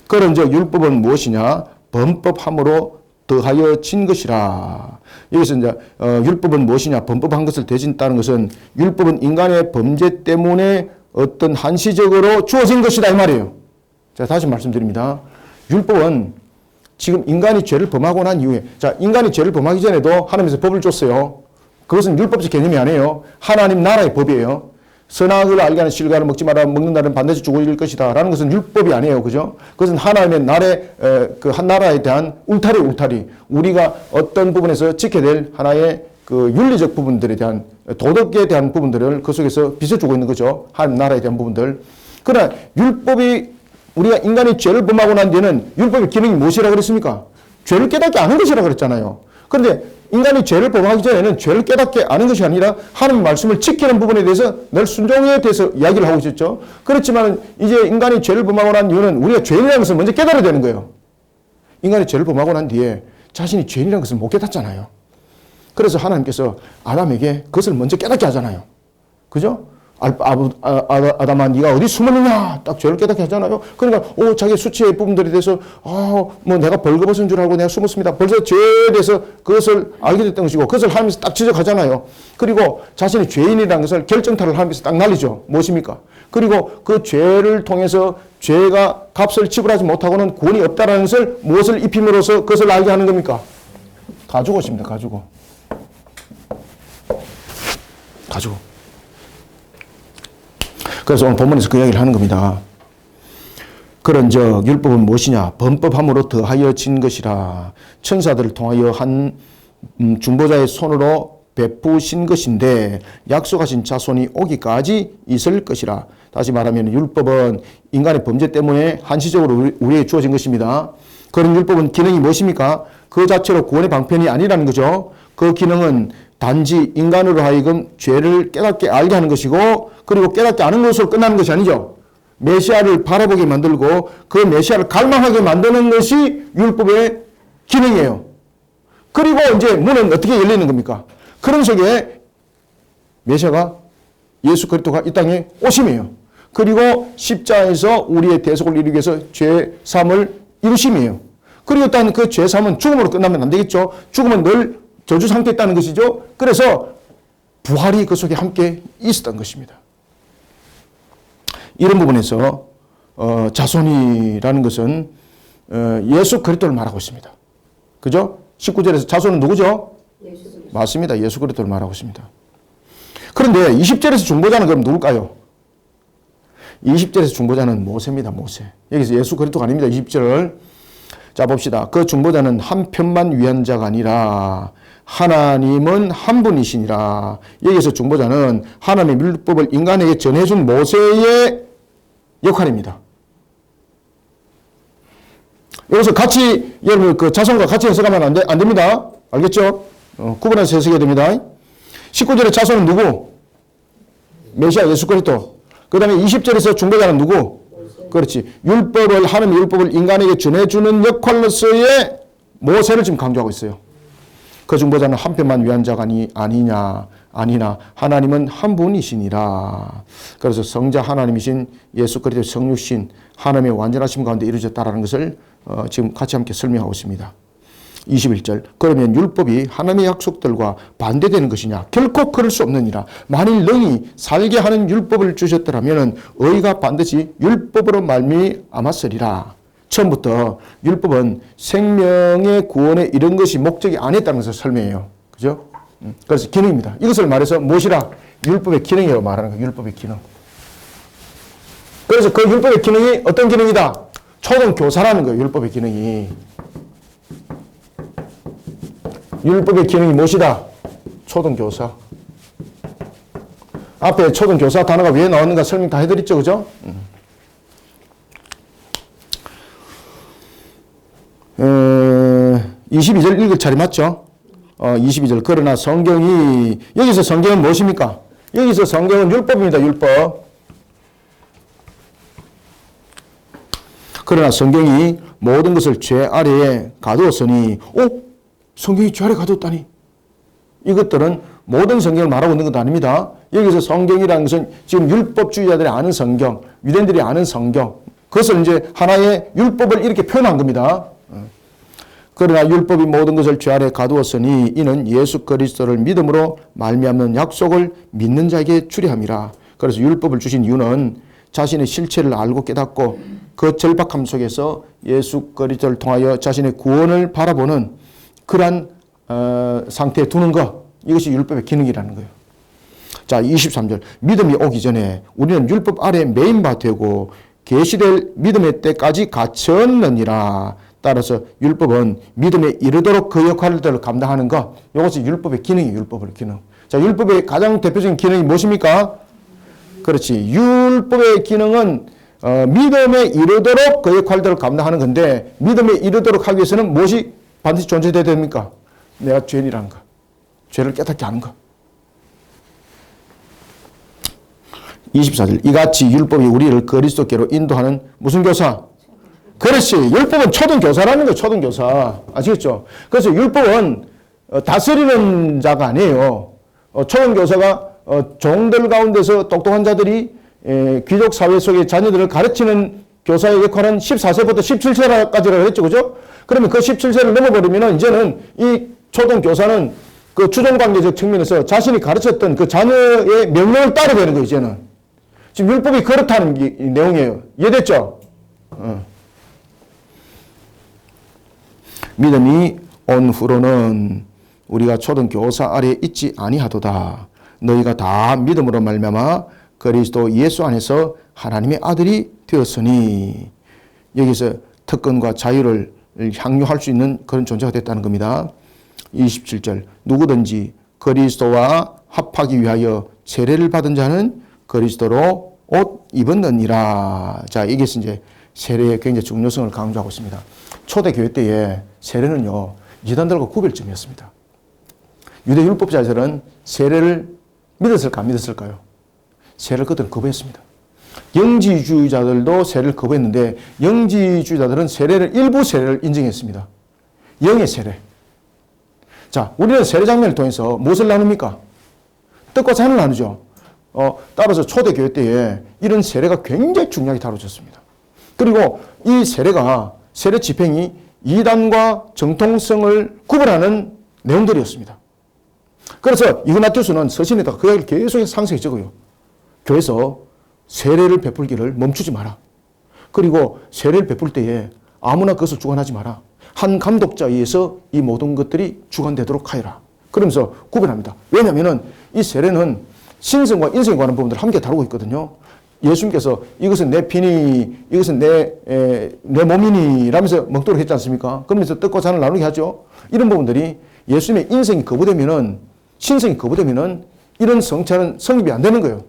그런 율법은 무엇이냐? 범법함으로 더하여 진 것이라. 여기서 이제 율법은 무엇이냐? 범법한 것을 대진다는 것은 율법은 인간의 범죄 때문에 어떤 한시적으로 주어진 것이다 이 말이에요. 자, 다시 말씀드립니다. 율법은 지금 인간이 죄를 범하고 난 이후에, 자, 인간이 죄를 범하기 전에도 하나님께서 법을 줬어요. 그것은 율법적 개념이 아니에요. 하나님 나라의 법이에요. 선악을 알게 하는 실과를 먹지 마라. 먹는 날은 반드시 죽을 것이다. 라는 것은 율법이 아니에요. 그죠? 그것은 하나님의 나라의, 그 한 나라에 대한 울타리. 우리가 어떤 부분에서 지켜야 될 하나의 그 윤리적 부분들에 대한, 도덕에 대한 부분들을 그 속에서 빚어주고 있는 거죠. 하나님 나라에 대한 부분들. 그러나 율법이, 우리가 인간이 죄를 범하고 난 뒤에는 율법의 기능이 무엇이라고 그랬습니까? 죄를 깨닫게 아는 것이라고 그랬잖아요. 그런데 인간이 죄를 범하기 전에는 죄를 깨닫게 아는 것이 아니라 하나님의 말씀을 지키는 부분에 대해서 늘 순종에 대해서 이야기를 하고 있었죠. 그렇지만 이제 인간이 죄를 범하고 난 이유는 우리가 죄인이라는 것을 먼저 깨달아야 되는 거예요. 인간이 죄를 범하고 난 뒤에 자신이 죄인이라는 것을 못 깨닫잖아요. 그래서 하나님께서 아담에게 그것을 먼저 깨닫게 하잖아요. 그죠? 아담아 네가 어디 숨었느냐 딱 죄를 깨닫게 하잖아요. 그러니까 자기 수치의 부분들에 대해서 뭐 내가 벌거벗은 줄 알고 내가 숨었습니다. 벌써 죄에 대해서 그것을 알게 됐던 것이고 그것을 하면서 딱 지적하잖아요. 그리고 자신이 죄인이라는 것을 결정타를 하면서 딱 날리죠. 무엇입니까? 그리고 그 죄를 통해서 죄가 값을 지불하지 못하고는 구원이 없다라는 것을 무엇을 입힘으로써 그것을 알게 하는 겁니까? 가죽옷입니다. 가죽옷. 그래서 오늘 본문에서 그 이야기를 하는 겁니다. 그런 율법은 무엇이냐? 범법함으로 더하여 진 것이라. 천사들을 통하여 한 중보자의 손으로 베푸신 것인데 약속하신 자손이 오기까지 있을 것이라. 다시 말하면 율법은 인간의 범죄 때문에 한시적으로 우리에게 주어진 것입니다. 그런 율법은 기능이 무엇입니까? 그 자체로 구원의 방편이 아니라는 거죠. 그 기능은 단지 인간으로 하여금 죄를 깨닫게 알게 하는 것이고 그리고 깨닫게 아는 것으로 끝나는 것이 아니죠. 메시아를 바라보게 만들고 그 메시아를 갈망하게 만드는 것이 율법의 기능이에요. 그리고 이제 문은 어떻게 열리는 겁니까? 그런 속에 메시아가 예수 그리스도가 이 땅에 오심이에요. 그리고 십자에서 우리의 대속을 이루기 위해서 죄 사함을 이루심이에요. 그리고 일단 그 죄 사함은 죽음으로 끝나면 안 되겠죠. 죽음은 늘 저주 상태에 있다는 것이죠. 그래서 부활이 그 속에 함께 있었던 것입니다. 이런 부분에서 자손이라는 것은 예수 그리스도를 말하고 있습니다. 그죠? 19절에서 자손은 누구죠? 예수 그리스도. 맞습니다. 예수 그리스도를 말하고 있습니다. 그런데 20절에서 중보자는 그럼 누굴까요? 20절에서 중보자는 모세입니다. 모세. 여기서 예수 그리스도가 아닙니다. 20절. 자 봅시다. 그 중보자는 한 편만 위한 자가 아니라 하나님은 한 분이시니라. 여기서 중보자는 하나님의 율법을 인간에게 전해준 모세의 역할입니다. 여기서 같이 여러분 그 자손과 같이 해석하면 안 됩니다. 알겠죠? 구분해서 해석해야 됩니다. 19절의 자손은 누구? 메시아 예수 그리스도. 그 다음에 20절에서 중보자는 누구? 그렇지. 하나님의 율법을 인간에게 전해주는 역할로서의 모세를 지금 강조하고 있어요. 그 중보자는 한 편만 위한 자가 아니냐. 하나님은 한 분이시니라. 그래서 성자 하나님이신 예수 그리스도의 성육신 하나님의 완전하심 가운데 이루어졌다라는 것을 지금 같이 함께 설명하고 있습니다. 21절. 그러면 율법이 하나님의 약속들과 반대되는 것이냐? 결코 그럴 수 없느니라. 만일 너희 살게 하는 율법을 주셨더라면 의가 반드시 율법으로 말미암았으리라. 처음부터 율법은 생명의 구원에 이런 것이 목적이 아니었다는 것을 설명해요. 그죠? 그래서 기능입니다. 이것을 말해서 무엇이라? 율법의 기능이라고 말하는 거예요. 율법의 기능. 그래서 그 율법의 기능이 어떤 기능이다? 초등교사라는 거예요. 율법의 기능이. 율법의 기능이 무엇이다? 초등교사. 앞에 초등교사 단어가 왜 나왔는가 설명 다 해드렸죠. 그죠? 22절 읽을 차례 맞죠? 22절. 그러나 성경이, 여기서 성경은 무엇입니까? 여기서 성경은 율법입니다. 율법. 그러나 성경이 모든 것을 죄 아래에 가두었으니, 성경이 죄 아래에 가두었다니. 이것들은 모든 성경을 말하고 있는 것도 아닙니다. 여기서 성경이라는 것은 지금 율법주의자들이 아는 성경, 유대인들이 아는 성경, 그것을 이제 하나의 율법을 이렇게 표현한 겁니다. 그러나 율법이 모든 것을 죄 아래 가두었으니 이는 예수 그리스도를 믿음으로 말미암는 약속을 믿는 자에게 주려 함이라. 그래서 율법을 주신 이유는 자신의 실체를 알고 깨닫고 그 절박함 속에서 예수 그리스도를 통하여 자신의 구원을 바라보는 그러한 상태에 두는 것, 이것이 율법의 기능이라는 거예요. 자, 23절. 믿음이 오기 전에 우리는 율법 아래 매인 바 되고 계시될 믿음의 때까지 갇혔느니라. 따라서 율법은 믿음에 이르도록 그 역할들을 감당하는 것, 이것이 율법의 기능이에요. 율법의 기능. 자, 율법의 가장 대표적인 기능이 무엇입니까? 그렇지. 율법의 기능은 믿음에 이르도록 그 역할들을 감당하는 건데, 믿음에 이르도록 하기 위해서는 무엇이 반드시 존재돼야 됩니까? 내가 죄인이라는 것. 죄를 깨닫게 하는 것. 24절. 이같이 율법이 우리를 그리스도께로 인도하는 무슨 교사? 그렇지. 율법은 초등교사라는 거예요. 초등교사. 아시겠죠? 그래서 율법은 다스리는 자가 아니에요. 초등교사가 종들 가운데서 똑똑한 자들이 귀족 사회 속의 자녀들을 가르치는 교사의 역할은 14세부터 17세까지라고 했죠. 그죠? 그러면 그 17세를 넘어버리면 이제는 이 초등교사는 그 주종관계적 측면에서 자신이 가르쳤던 그 자녀의 명령을 따르게 되는 거예요. 이제는. 지금 율법이 그렇다는 내용이에요. 이해됐죠? 믿음이 온 후로는 우리가 초등교사 아래에 있지 아니하도다. 너희가 다 믿음으로 말미암아 그리스도 예수 안에서 하나님의 아들이 되었으니, 여기서 특권과 자유를 향유할 수 있는 그런 존재가 됐다는 겁니다. 27절. 누구든지 그리스도와 합하기 위하여 세례를 받은 자는 그리스도로 옷 입었느니라. 자, 이것이 이제 세례의 굉장히 중요성을 강조하고 있습니다. 초대교회 때에 세례는요, 이단들과 구별점이었습니다. 유대 율법자들은 세례를 믿었을까 안 믿었을까요? 세례를 그들은 거부했습니다. 영지주의자들도 세례를 거부했는데, 영지주의자들은 일부 세례를 인정했습니다. 영의 세례. 자, 우리는 세례 장면을 통해서 무엇을 나눕니까? 뜻과 잔을 나누죠. 따라서 초대교회 때에 이런 세례가 굉장히 중요하게 다뤄졌습니다. 그리고 이 세례 집행이 이단과 정통성을 구분하는 내용들이었습니다. 그래서 이그나티우스는 서신에다가 그 이야기를 계속 상세히 적어요. 교회에서 세례를 베풀기를 멈추지 마라. 그리고 세례를 베풀 때에 아무나 그것을 주관하지 마라. 한 감독자에 의해서 이 모든 것들이 주관되도록 하여라. 그러면서 구분합니다. 왜냐하면 이 세례는 신성과 인성에 관한 부분들을 함께 다루고 있거든요. 예수님께서 이것은 내 피니, 이것은 내 몸이니 라면서 먹도록 했지 않습니까? 그러면서 뜻과 잔을 나누게 하죠. 이런 부분들이 예수님의 인성이 거부되면은, 신성이 거부되면은 이런 성찬은 성립이 안 되는 거예요.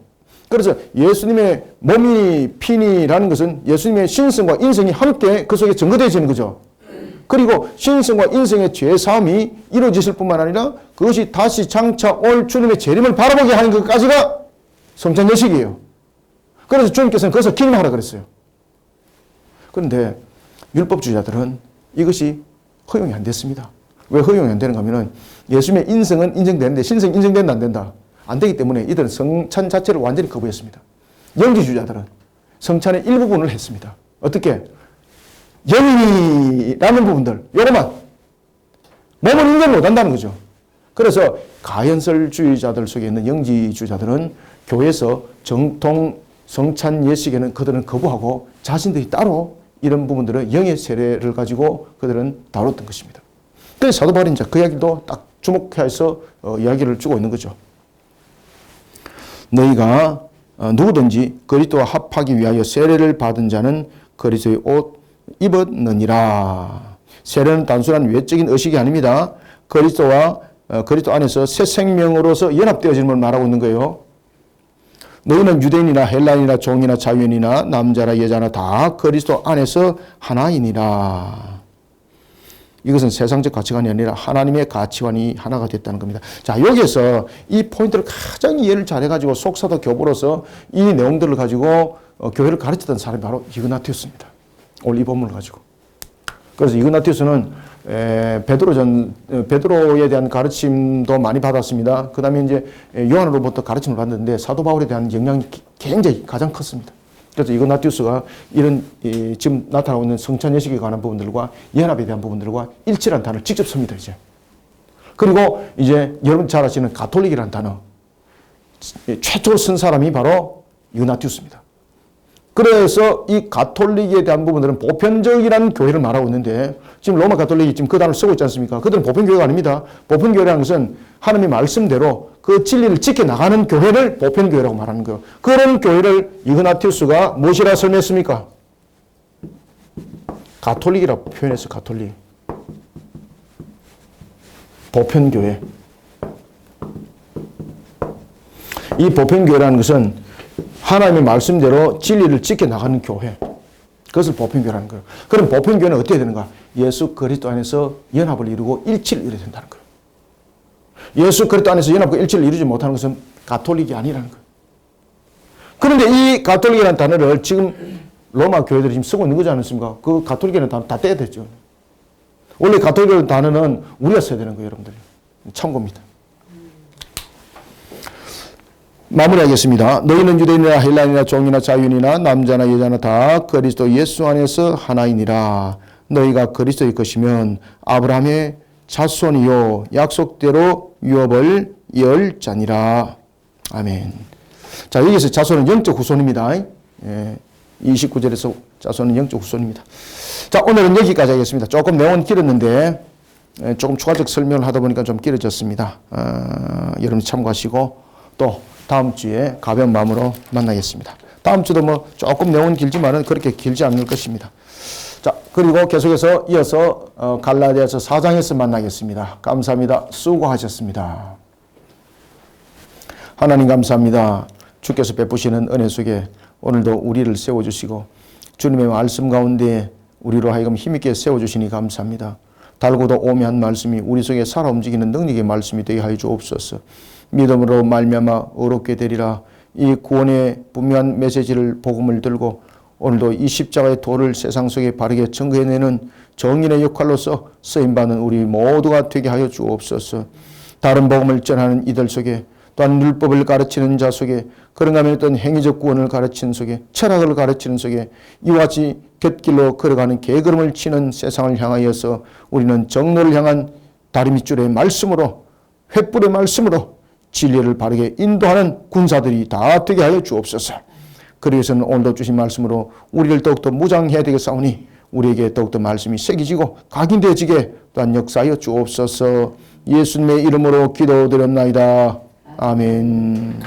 그래서 예수님의 몸이 피니라는 것은 예수님의 신성과 인성이 함께 그 속에 증거되어지는 거죠. 그리고 신성과 인성의 죄사함이 이루어질 뿐만 아니라 그것이 다시 장차 올 주님의 재림을 바라보게 하는 것까지가 성찬 예식이에요. 그래서 주님께서는 그것을 기념하라 그랬어요. 그런데 율법주의자들은 이것이 허용이 안 됐습니다. 왜 허용이 안 되는가 하면 예수님의 인성은 인정되는데 신성이 인정된다 안 된다? 안 되기 때문에 이들은 성찬 자체를 완전히 거부했습니다. 영지주의자들은 성찬의 일부분을 했습니다. 어떻게? 영이라는 부분들, 요것만 몸을 인정 못한다는 거죠. 그래서 가연설주의자들 속에 있는 영지주의자들은 교회에서 정통 성찬 예식에는 그들은 거부하고 자신들이 따로 이런 부분들을 영의 세례를 가지고 그들은 다뤘던 것입니다. 그래서 사도 바울이 이제 그 이야기도 딱 주목해서 이야기를 주고 있는 거죠. 너희가 누구든지 그리스도와 합하기 위하여 세례를 받은 자는 그리스도의 옷 입었느니라. 세례는 단순한 외적인 의식이 아닙니다. 그리스도 안에서 새 생명으로서 연합되어지는 걸 말하고 있는 거예요. 너희는 유대인이나 헬라인이나 종이나 자유인이나 남자나 여자나 다 그리스도 안에서 하나이니라. 이것은 세상적 가치관이 아니라 하나님의 가치관이 하나가 됐다는 겁니다. 자, 여기에서 이 포인트를 가장 이해를 잘해가지고 속사도 교부로서 이 내용들을 가지고 교회를 가르쳤던 사람이 바로 이그나티우스입니다. 오늘 이 본문을 가지고. 그래서 이그나티우스는 베드로에 대한 가르침도 많이 받았습니다. 그 다음에 이제 요한으로부터 가르침을 받는데 사도 바울에 대한 영향이 굉장히 가장 컸습니다. 그래서 이그나티우스가 이런 지금 나타나고 있는 성찬 예식에 관한 부분들과 연합에 대한 부분들과 일치라는 단어를 직접 씁니다, 이제. 그리고 이제 여러분 잘 아시는 가톨릭이라는 단어. 최초로 쓴 사람이 바로 이그나티우스입니다. 그래서 이 가톨릭에 대한 부분들은 보편적이라는 교회를 말하고 있는데 지금 로마 가톨릭이 지금 그 단어를 쓰고 있지 않습니까? 그들은 보편교회가 아닙니다. 보편교회라는 것은 하나님의 말씀대로 그 진리를 지켜나가는 교회를 보편교회라고 말하는 거예요. 그런 교회를 이그나티우스가 무엇이라 설명했습니까? 가톨릭이라고 표현했어요. 가톨릭. 보편교회. 이 보편교회라는 것은 하나님의 말씀대로 진리를 지켜나가는 교회. 그것을 보편교회라는 거예요. 그럼 보편교회는 어떻게 되는가? 예수 그리스도 안에서 연합을 이루고 일치를 이루어야 된다는 거예요. 예수 그리스도 안에서 연합과 일치를 이루지 못하는 것은 가톨릭이 아니라는 거예요. 그런데 이 가톨릭이라는 단어를 지금 로마 교회들이 지금 쓰고 있는 거지 않습니까? 그 가톨릭이라는 단어 다 떼야 되죠. 원래 가톨릭이라는 단어는 우리가 써야 되는 거예요, 여러분들. 참고입니다. 마무리하겠습니다. 너희는 유대인이나 헬라인이나 종이나 자유인이나 남자나 여자나 다 그리스도 예수 안에서 하나이니라. 너희가 그리스도의 것이면 아브라함의 자손이요 약속대로 유업을 열 자니라. 아멘. 자, 여기서 자손은 영적 후손입니다. 29절에서 자손은 영적 후손입니다. 자, 오늘은 여기까지 하겠습니다. 조금 내용은 길었는데 조금 추가적 설명을 하다 보니까 좀 길어졌습니다. 여러분 참고하시고 또 다음 주에 가벼운 마음으로 만나겠습니다. 다음 주도 뭐 조금 내용은 길지만은 그렇게 길지 않을 것입니다. 자, 그리고 계속해서 이어서 갈라디아서 4장에서 만나겠습니다. 감사합니다. 수고하셨습니다. 하나님 감사합니다. 주께서 베푸시는 은혜 속에 오늘도 우리를 세워주시고 주님의 말씀 가운데 우리로 하여금 힘있게 세워주시니 감사합니다. 달고도 오묘한 말씀이 우리 속에 살아 움직이는 능력의 말씀이 되게 하여 주옵소서. 믿음으로 말미암아 의롭게 되리라. 이 구원의 분명한 메시지를 복음을 들고 오늘도 이 십자가의 도를 세상 속에 바르게 증거해내는 정인의 역할로서 쓰임받는 우리 모두가 되게 하여 주옵소서. 다른 복음을 전하는 이들 속에 또한 율법을 가르치는 자 속에 그런가 하면 어떤 행위적 구원을 가르치는 속에 철학을 가르치는 속에 이와 같이 곁길로 걸어가는 개걸음을 치는 세상을 향하여서 우리는 정로를 향한 다리밑줄의 말씀으로 횃불의 말씀으로 진리를 바르게 인도하는 군사들이 다 되게 하여 주옵소서. 그래서는 오늘도 주신 말씀으로 우리를 더욱더 무장해야 되겠사오니 우리에게 더욱더 말씀이 새기지고 각인되어지게 또한 역사하여 주옵소서. 예수님의 이름으로 기도드렸나이다. 아멘.